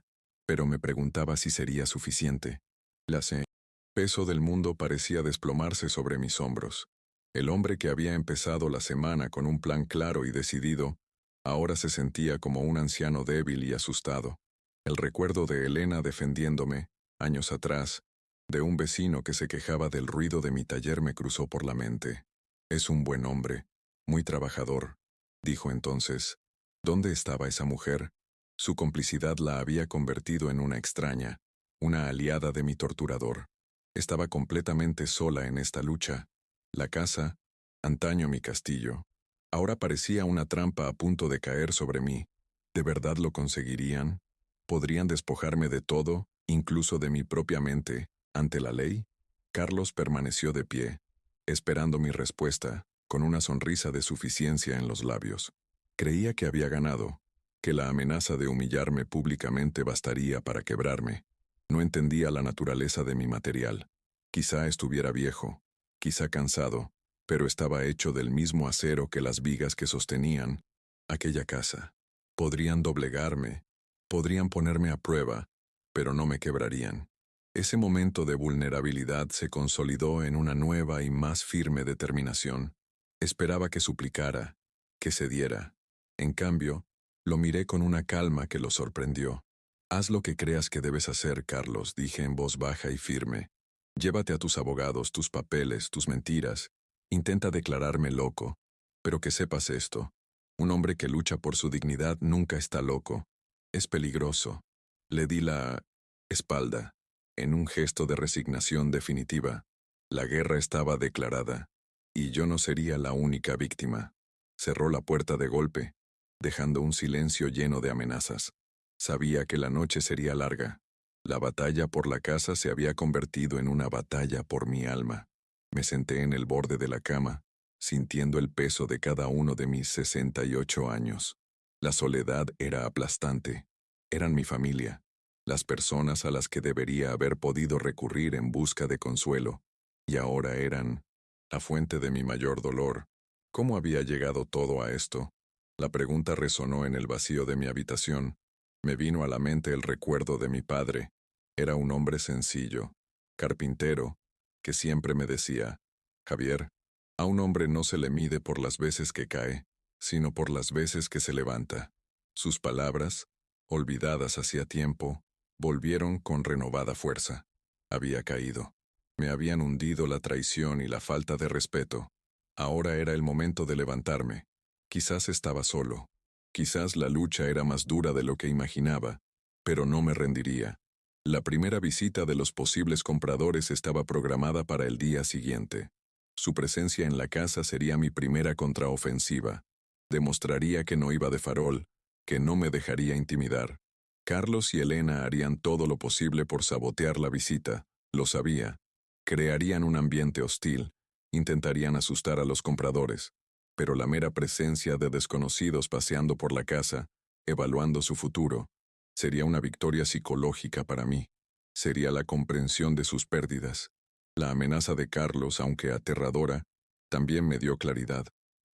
pero me preguntaba si sería suficiente. El peso del mundo parecía desplomarse sobre mis hombros. El hombre que había empezado la semana con un plan claro y decidido, ahora se sentía como un anciano débil y asustado. El recuerdo de Elena defendiéndome, años atrás, de un vecino que se quejaba del ruido de mi taller me cruzó por la mente. Es un buen hombre, muy trabajador, dijo entonces. ¿Dónde estaba esa mujer? Su complicidad la había convertido en una extraña, una aliada de mi torturador. Estaba completamente sola en esta lucha. La casa, antaño mi castillo, ahora parecía una trampa a punto de caer sobre mí. ¿De verdad lo conseguirían? ¿Podrían despojarme de todo, incluso de mi propia mente, ante la ley? Carlos permaneció de pie, esperando mi respuesta, con una sonrisa de suficiencia en los labios. Creía que había ganado, que la amenaza de humillarme públicamente bastaría para quebrarme. No entendía la naturaleza de mi material. Quizá estuviera viejo, quizá cansado, pero estaba hecho del mismo acero que las vigas que sostenían aquella casa. Podrían doblegarme, podrían ponerme a prueba, pero no me quebrarían. Ese momento de vulnerabilidad se consolidó en una nueva y más firme determinación. Esperaba que suplicara, que cediera. En cambio, lo miré con una calma que lo sorprendió. Haz lo que creas que debes hacer, Carlos, dije en voz baja y firme. Llévate a tus abogados, tus papeles, tus mentiras. Intenta declararme loco. Pero que sepas esto. Un hombre que lucha por su dignidad nunca está loco. Es peligroso. Le di la espalda, en un gesto de resignación definitiva. La guerra estaba declarada, y yo no sería la única víctima. Cerró la puerta de golpe, dejando un silencio lleno de amenazas. Sabía que la noche sería larga. La batalla por la casa se había convertido en una batalla por mi alma. Me senté en el borde de la cama, sintiendo el peso de cada uno de mis 68 años. La soledad era aplastante. Eran mi familia, las personas a las que debería haber podido recurrir en busca de consuelo, y ahora eran la fuente de mi mayor dolor. ¿Cómo había llegado todo a esto? La pregunta resonó en el vacío de mi habitación. Me vino a la mente el recuerdo de mi padre. Era un hombre sencillo, carpintero, que siempre me decía, Javier, a un hombre no se le mide por las veces que cae, sino por las veces que se levanta. Sus palabras, olvidadas hacía tiempo, volvieron con renovada fuerza. Había caído. Me habían hundido la traición y la falta de respeto. Ahora era el momento de levantarme. Quizás estaba solo. Quizás la lucha era más dura de lo que imaginaba, pero no me rendiría. La primera visita de los posibles compradores estaba programada para el día siguiente. Su presencia en la casa sería mi primera contraofensiva. Demostraría que no iba de farol, que no me dejaría intimidar. Carlos y Elena harían todo lo posible por sabotear la visita, lo sabía. Crearían un ambiente hostil, intentarían asustar a los compradores, pero la mera presencia de desconocidos paseando por la casa, evaluando su futuro, sería una victoria psicológica para mí. Sería la comprensión de sus pérdidas. La amenaza de Carlos, aunque aterradora, también me dio claridad.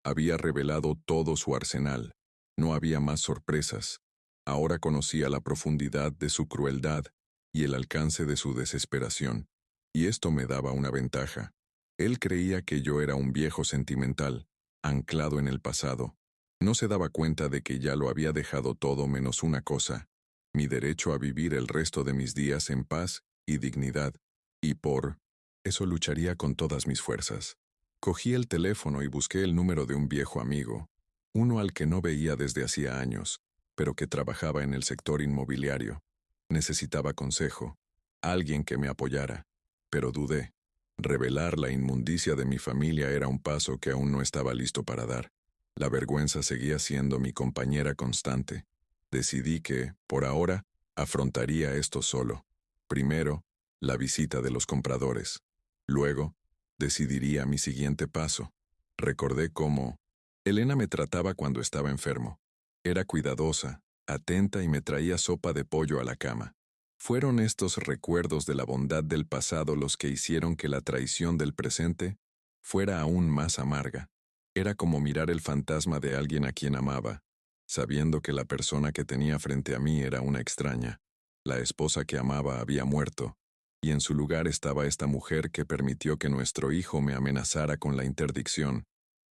Había revelado todo su arsenal. No había más sorpresas. Ahora conocía la profundidad de su crueldad y el alcance de su desesperación. Y esto me daba una ventaja. Él creía que yo era un viejo sentimental, anclado en el pasado. No se daba cuenta de que ya lo había dejado todo menos una cosa, mi derecho a vivir el resto de mis días en paz y dignidad, y por eso lucharía con todas mis fuerzas. Cogí el teléfono y busqué el número de un viejo amigo, uno al que no veía desde hacía años, pero que trabajaba en el sector inmobiliario. Necesitaba consejo, alguien que me apoyara, pero dudé. Revelar la inmundicia de mi familia era un paso que aún no estaba listo para dar. La vergüenza seguía siendo mi compañera constante. Decidí que, por ahora, afrontaría esto solo. Primero, la visita de los compradores. Luego, decidiría mi siguiente paso. Recordé cómo Elena me trataba cuando estaba enfermo. Era cuidadosa, atenta y me traía sopa de pollo a la cama. Fueron estos recuerdos de la bondad del pasado los que hicieron que la traición del presente fuera aún más amarga. Era como mirar el fantasma de alguien a quien amaba, sabiendo que la persona que tenía frente a mí era una extraña. La esposa que amaba había muerto, y en su lugar estaba esta mujer que permitió que nuestro hijo me amenazara con la interdicción.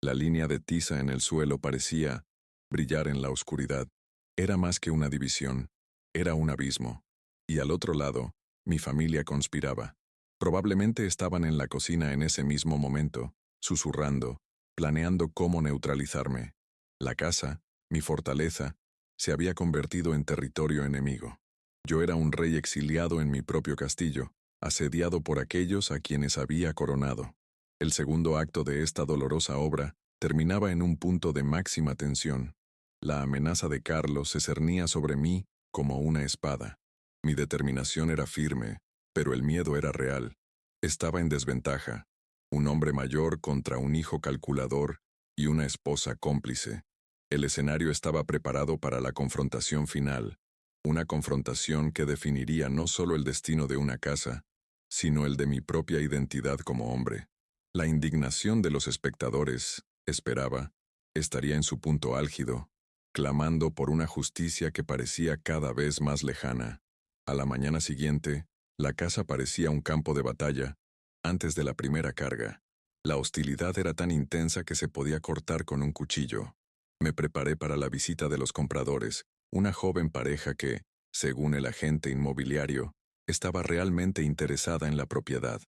La línea de tiza en el suelo parecía brillar en la oscuridad. Era más que una división, era un abismo. Y al otro lado, mi familia conspiraba. Probablemente estaban en la cocina en ese mismo momento, susurrando, planeando cómo neutralizarme. La casa, mi fortaleza, se había convertido en territorio enemigo. Yo era un rey exiliado en mi propio castillo, asediado por aquellos a quienes había coronado. El segundo acto de esta dolorosa obra terminaba en un punto de máxima tensión. La amenaza de Carlos se cernía sobre mí como una espada. Mi determinación era firme, pero el miedo era real. Estaba en desventaja. Un hombre mayor contra un hijo calculador y una esposa cómplice. El escenario estaba preparado para la confrontación final, una confrontación que definiría no solo el destino de una casa, sino el de mi propia identidad como hombre. La indignación de los espectadores, esperaba, estaría en su punto álgido, clamando por una justicia que parecía cada vez más lejana. A la mañana siguiente, la casa parecía un campo de batalla, antes de la primera carga. La hostilidad era tan intensa que se podía cortar con un cuchillo. Me preparé para la visita de los compradores, una joven pareja que, según el agente inmobiliario, estaba realmente interesada en la propiedad.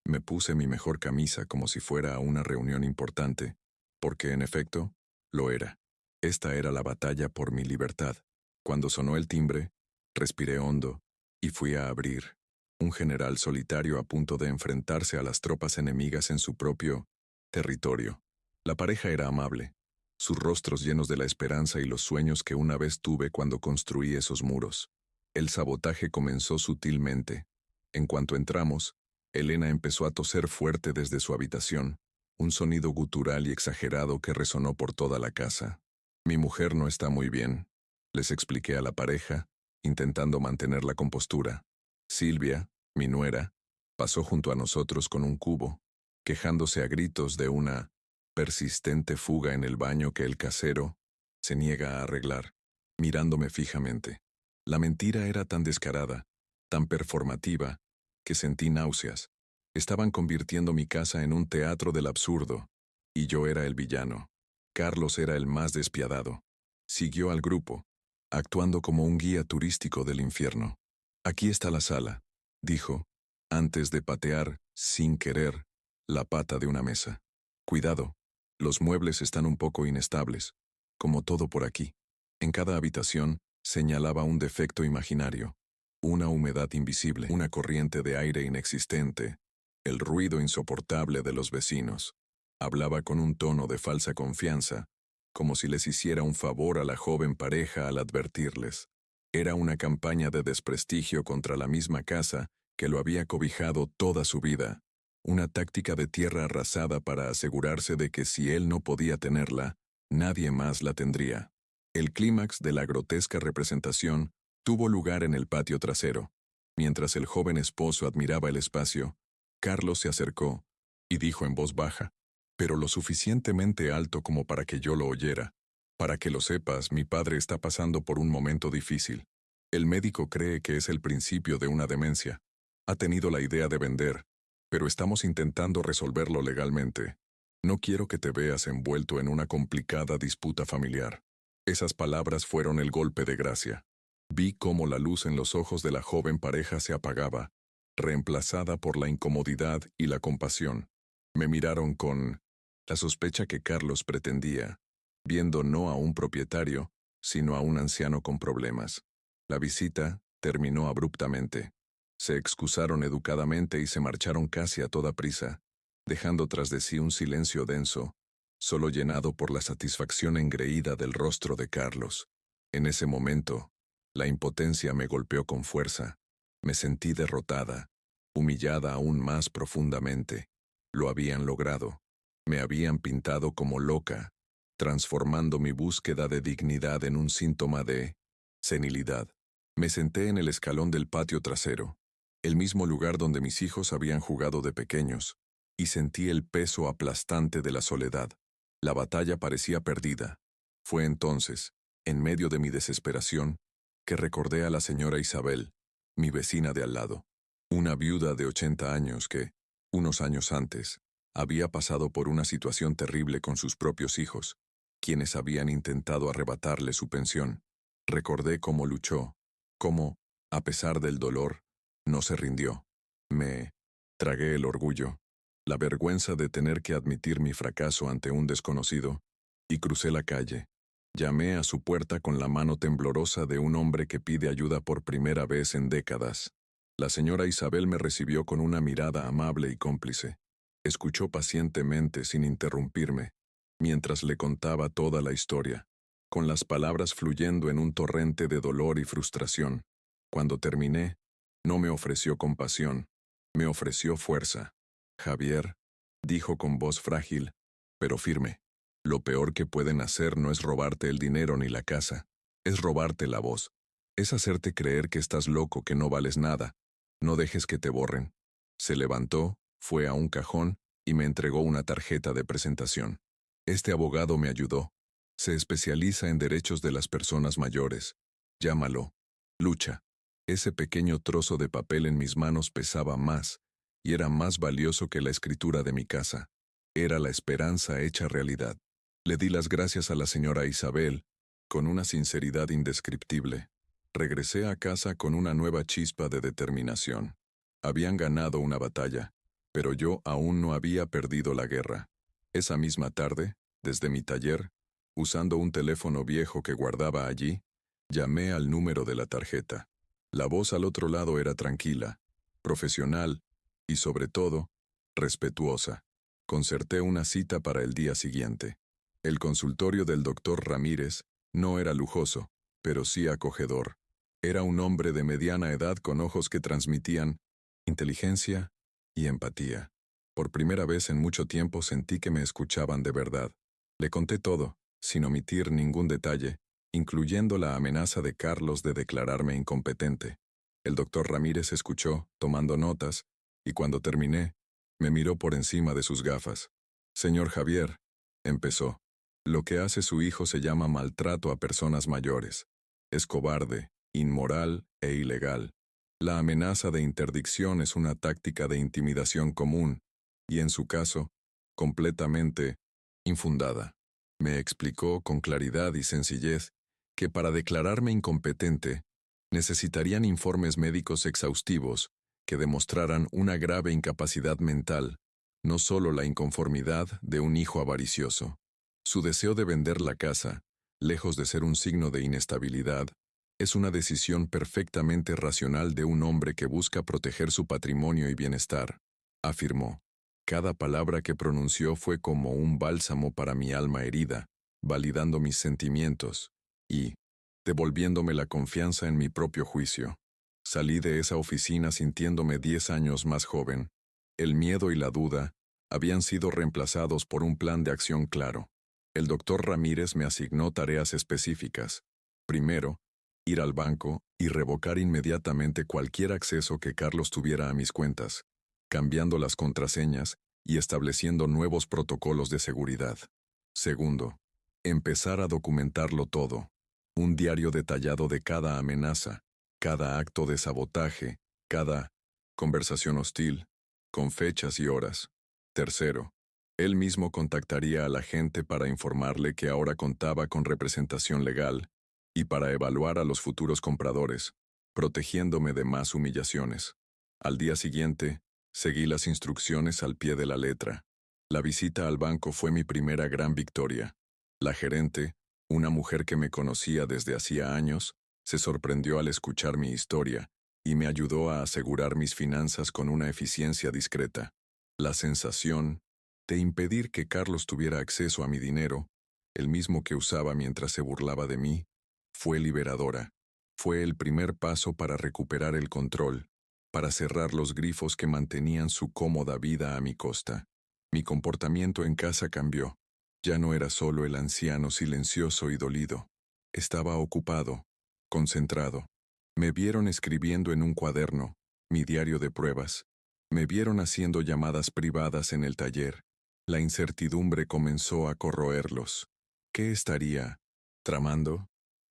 Me puse mi mejor camisa como si fuera a una reunión importante, porque en efecto, lo era. Esta era la batalla por mi libertad. Cuando sonó el timbre, respiré hondo y fui a abrir. Un general solitario a punto de enfrentarse a las tropas enemigas en su propio territorio. La pareja era amable, sus rostros llenos de la esperanza y los sueños que una vez tuve cuando construí esos muros. El sabotaje comenzó sutilmente. En cuanto entramos, Elena empezó a toser fuerte desde su habitación, un sonido gutural y exagerado que resonó por toda la casa. Mi mujer no está muy bien, les expliqué a la pareja, intentando mantener la compostura. Silvia, mi nuera, pasó junto a nosotros con un cubo, quejándose a gritos de una persistente fuga en el baño que el casero se niega a arreglar, mirándome fijamente. La mentira era tan descarada, tan performativa, que sentí náuseas. Estaban convirtiendo mi casa en un teatro del absurdo, y yo era el villano. Carlos era el más despiadado. Siguió al grupo, actuando como un guía turístico del infierno. Aquí está la sala, dijo, antes de patear, sin querer, la pata de una mesa. Cuidado, los muebles están un poco inestables, como todo por aquí. En cada habitación, señalaba un defecto imaginario, una humedad invisible, una corriente de aire inexistente, el ruido insoportable de los vecinos. Hablaba con un tono de falsa confianza, como si les hiciera un favor a la joven pareja al advertirles. Era una campaña de desprestigio contra la misma casa que lo había cobijado toda su vida, una táctica de tierra arrasada para asegurarse de que si él no podía tenerla, nadie más la tendría. El clímax de la grotesca representación tuvo lugar en el patio trasero. Mientras el joven esposo admiraba el espacio, Carlos se acercó y dijo en voz baja, pero lo suficientemente alto como para que yo lo oyera. Para que lo sepas, mi padre está pasando por un momento difícil. El médico cree que es el principio de una demencia. Ha tenido la idea de vender, pero estamos intentando resolverlo legalmente. No quiero que te veas envuelto en una complicada disputa familiar. Esas palabras fueron el golpe de gracia. Vi cómo la luz en los ojos de la joven pareja se apagaba, reemplazada por la incomodidad y la compasión. Me miraron con la sospecha que Carlos pretendía, viendo no a un propietario, sino a un anciano con problemas. La visita terminó abruptamente. Se excusaron educadamente y se marcharon casi a toda prisa, dejando tras de sí un silencio denso, solo llenado por la satisfacción engreída del rostro de Carlos. En ese momento, la impotencia me golpeó con fuerza. Me sentí derrotada, humillada aún más profundamente. Lo habían logrado. Me habían pintado como loca, transformando mi búsqueda de dignidad en un síntoma de senilidad. Me senté en el escalón del patio trasero, el mismo lugar donde mis hijos habían jugado de pequeños, y sentí el peso aplastante de la soledad. La batalla parecía perdida. Fue entonces, en medio de mi desesperación, que recordé a la señora Isabel, mi vecina de al lado, una viuda de 80 años que, unos años antes, había pasado por una situación terrible con sus propios hijos, quienes habían intentado arrebatarle su pensión. Recordé cómo luchó, cómo, a pesar del dolor, no se rindió. Me tragué el orgullo, la vergüenza de tener que admitir mi fracaso ante un desconocido, y crucé la calle. Llamé a su puerta con la mano temblorosa de un hombre que pide ayuda por primera vez en décadas. La señora Isabel me recibió con una mirada amable y cómplice. Escuchó pacientemente sin interrumpirme, mientras le contaba toda la historia, con las palabras fluyendo en un torrente de dolor y frustración. Cuando terminé, no me ofreció compasión, me ofreció fuerza. Javier, dijo con voz frágil, pero firme. Lo peor que pueden hacer no es robarte el dinero ni la casa, es robarte la voz. Es hacerte creer que estás loco, que no vales nada. No dejes que te borren. Se levantó, fue a un cajón y me entregó una tarjeta de presentación. Este abogado me ayudó. Se especializa en derechos de las personas mayores. Llámalo lucha. Ese pequeño trozo de papel en mis manos pesaba más, y era más valioso que la escritura de mi casa. Era la esperanza hecha realidad. Le di las gracias a la señora Isabel, con una sinceridad indescriptible. Regresé a casa con una nueva chispa de determinación. Habían ganado una batalla, pero yo aún no había perdido la guerra. Esa misma tarde, desde mi taller, usando un teléfono viejo que guardaba allí, llamé al número de la tarjeta. La voz al otro lado era tranquila, profesional y, sobre todo, respetuosa. Concerté una cita para el día siguiente. El consultorio del doctor Ramírez no era lujoso, pero sí acogedor. Era un hombre de mediana edad con ojos que transmitían inteligencia y empatía. Por primera vez en mucho tiempo sentí que me escuchaban de verdad. Le conté todo, sin omitir ningún detalle, incluyendo la amenaza de Carlos de declararme incompetente. El doctor Ramírez escuchó, tomando notas, y cuando terminé, me miró por encima de sus gafas. Señor Javier, empezó, lo que hace su hijo se llama maltrato a personas mayores. Es cobarde, inmoral e ilegal. La amenaza de interdicción es una táctica de intimidación común, y en su caso, completamente infundada. Me explicó con claridad y sencillez que para declararme incompetente, necesitarían informes médicos exhaustivos que demostraran una grave incapacidad mental, no solo la inconformidad de un hijo avaricioso. Su deseo de vender la casa, lejos de ser un signo de inestabilidad, es una decisión perfectamente racional de un hombre que busca proteger su patrimonio y bienestar, afirmó. Cada palabra que pronunció fue como un bálsamo para mi alma herida, validando mis sentimientos y devolviéndome la confianza en mi propio juicio. Salí de esa oficina sintiéndome 10 años más joven. El miedo y la duda habían sido reemplazados por un plan de acción claro. El doctor Ramírez me asignó tareas específicas. Primero, ir al banco y revocar inmediatamente cualquier acceso que Carlos tuviera a mis cuentas, cambiando las contraseñas y estableciendo nuevos protocolos de seguridad. Segundo, empezar a documentarlo todo. Un diario detallado de cada amenaza, cada acto de sabotaje, cada conversación hostil, con fechas y horas. Tercero, él mismo contactaría a la gente para informarle que ahora contaba con representación legal y para evaluar a los futuros compradores, protegiéndome de más humillaciones. Al día siguiente, seguí las instrucciones al pie de la letra. La visita al banco fue mi primera gran victoria. La gerente, una mujer que me conocía desde hacía años, se sorprendió al escuchar mi historia y me ayudó a asegurar mis finanzas con una eficiencia discreta. La sensación de impedir que Carlos tuviera acceso a mi dinero, el mismo que usaba mientras se burlaba de mí, fue liberadora. Fue el primer paso para recuperar el control, para cerrar los grifos que mantenían su cómoda vida a mi costa. Mi comportamiento en casa cambió. Ya no era solo el anciano silencioso y dolido. Estaba ocupado, concentrado. Me vieron escribiendo en un cuaderno, mi diario de pruebas. Me vieron haciendo llamadas privadas en el taller. La incertidumbre comenzó a corroerlos. ¿Qué estaría tramando?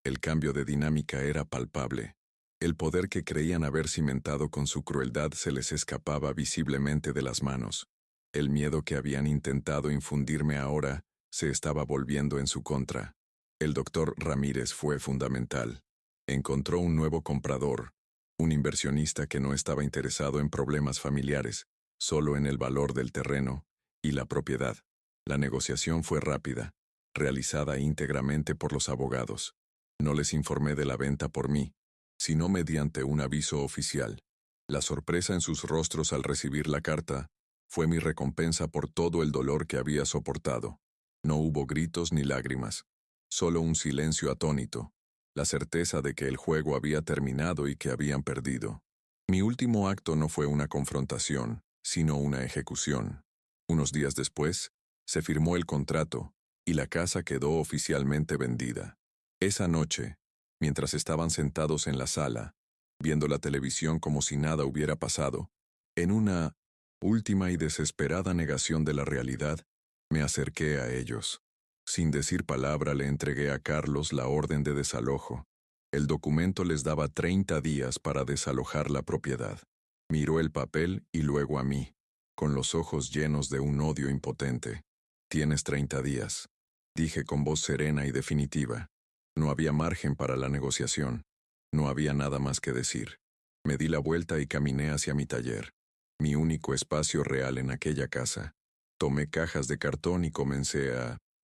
El cambio de dinámica era palpable. El poder que creían haber cimentado con su crueldad se les escapaba visiblemente de las manos. El miedo que habían intentado infundirme ahora se estaba volviendo en su contra. El doctor Ramírez fue fundamental. Encontró un nuevo comprador, un inversionista que no estaba interesado en problemas familiares, solo en el valor del terreno y la propiedad. La negociación fue rápida, realizada íntegramente por los abogados. No les informé de la venta por mí, sino mediante un aviso oficial. La sorpresa en sus rostros al recibir la carta fue mi recompensa por todo el dolor que había soportado. No hubo gritos ni lágrimas, solo un silencio atónito, la certeza de que el juego había terminado y que habían perdido. Mi último acto no fue una confrontación, sino una ejecución. Unos días después, se firmó el contrato y la casa quedó oficialmente vendida. Esa noche, mientras estaban sentados en la sala, viendo la televisión como si nada hubiera pasado, en una última y desesperada negación de la realidad, me acerqué a ellos. Sin decir palabra le entregué a Carlos la orden de desalojo. El documento les daba 30 días para desalojar la propiedad. Miró el papel y luego a mí, con los ojos llenos de un odio impotente. «Tienes 30 días», dije con voz serena y definitiva. No había margen para la negociación. No había nada más que decir. Me di la vuelta y caminé hacia mi taller, mi único espacio real en aquella casa. Tomé cajas de cartón y comencé a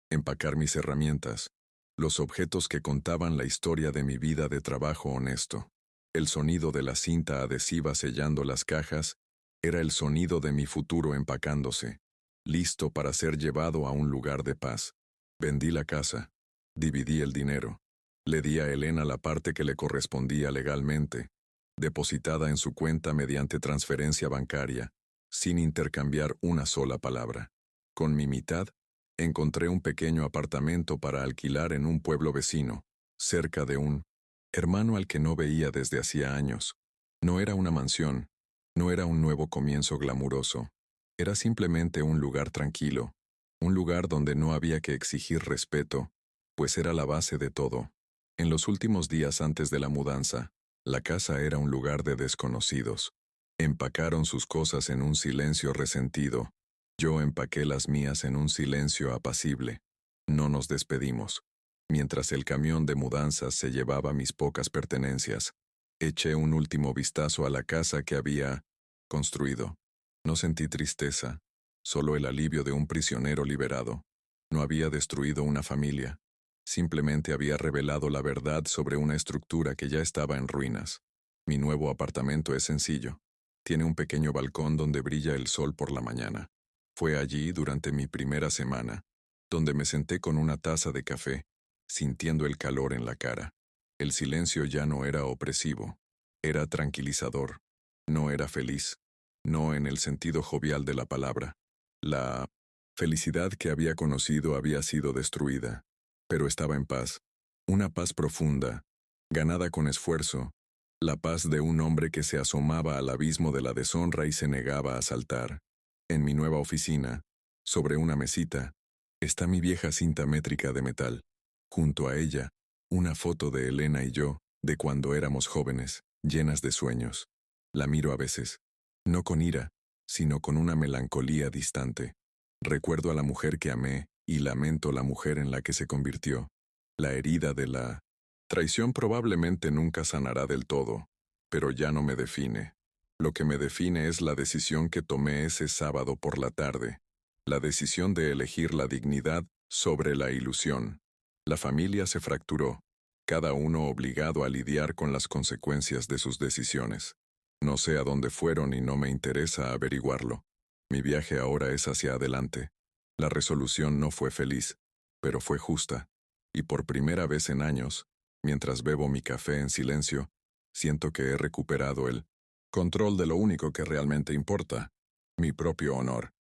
empacar mis herramientas, los objetos que contaban la historia de mi vida de trabajo honesto. El sonido de la cinta adhesiva sellando las cajas era el sonido de mi futuro empacándose, listo para ser llevado a un lugar de paz. Vendí la casa, dividí el dinero, le di a Elena la parte que le correspondía legalmente, depositada en su cuenta mediante transferencia bancaria, sin intercambiar una sola palabra. Con mi mitad, encontré un pequeño apartamento para alquilar en un pueblo vecino, cerca de un hermano al que no veía desde hacía años. No era una mansión, no era un nuevo comienzo glamuroso, era simplemente un lugar tranquilo, un lugar donde no había que exigir respeto, pues era la base de todo. En los últimos días antes de la mudanza, la casa era un lugar de desconocidos. Empacaron sus cosas en un silencio resentido. Yo empaqué las mías en un silencio apacible. No nos despedimos. Mientras el camión de mudanzas se llevaba mis pocas pertenencias, eché un último vistazo a la casa que había construido. No sentí tristeza, solo el alivio de un prisionero liberado. No había destruido una familia. Simplemente había revelado la verdad sobre una estructura que ya estaba en ruinas. Mi nuevo apartamento es sencillo. Tiene un pequeño balcón donde brilla el sol por la mañana. Fue allí, durante mi primera semana, donde me senté con una taza de café, sintiendo el calor en la cara. El silencio ya no era opresivo, era tranquilizador. No era feliz, no en el sentido jovial de la palabra. La felicidad que había conocido había sido destruida, pero estaba en paz, una paz profunda, ganada con esfuerzo, la paz de un hombre que se asomaba al abismo de la deshonra y se negaba a saltar. En mi nueva oficina, sobre una mesita, está mi vieja cinta métrica de metal. Junto a ella, una foto de Elena y yo, de cuando éramos jóvenes, llenas de sueños. La miro a veces, no con ira, sino con una melancolía distante. Recuerdo a la mujer que amé y lamento la mujer en la que se convirtió. La herida de la traición probablemente nunca sanará del todo, pero ya no me define. Lo que me define es la decisión que tomé ese sábado por la tarde, la decisión de elegir la dignidad sobre la ilusión. La familia se fracturó, cada uno obligado a lidiar con las consecuencias de sus decisiones. No sé a dónde fueron y no me interesa averiguarlo. Mi viaje ahora es hacia adelante. La resolución no fue feliz, pero fue justa, y por primera vez en años, mientras bebo mi café en silencio, siento que he recuperado el control de lo único que realmente importa, mi propio honor.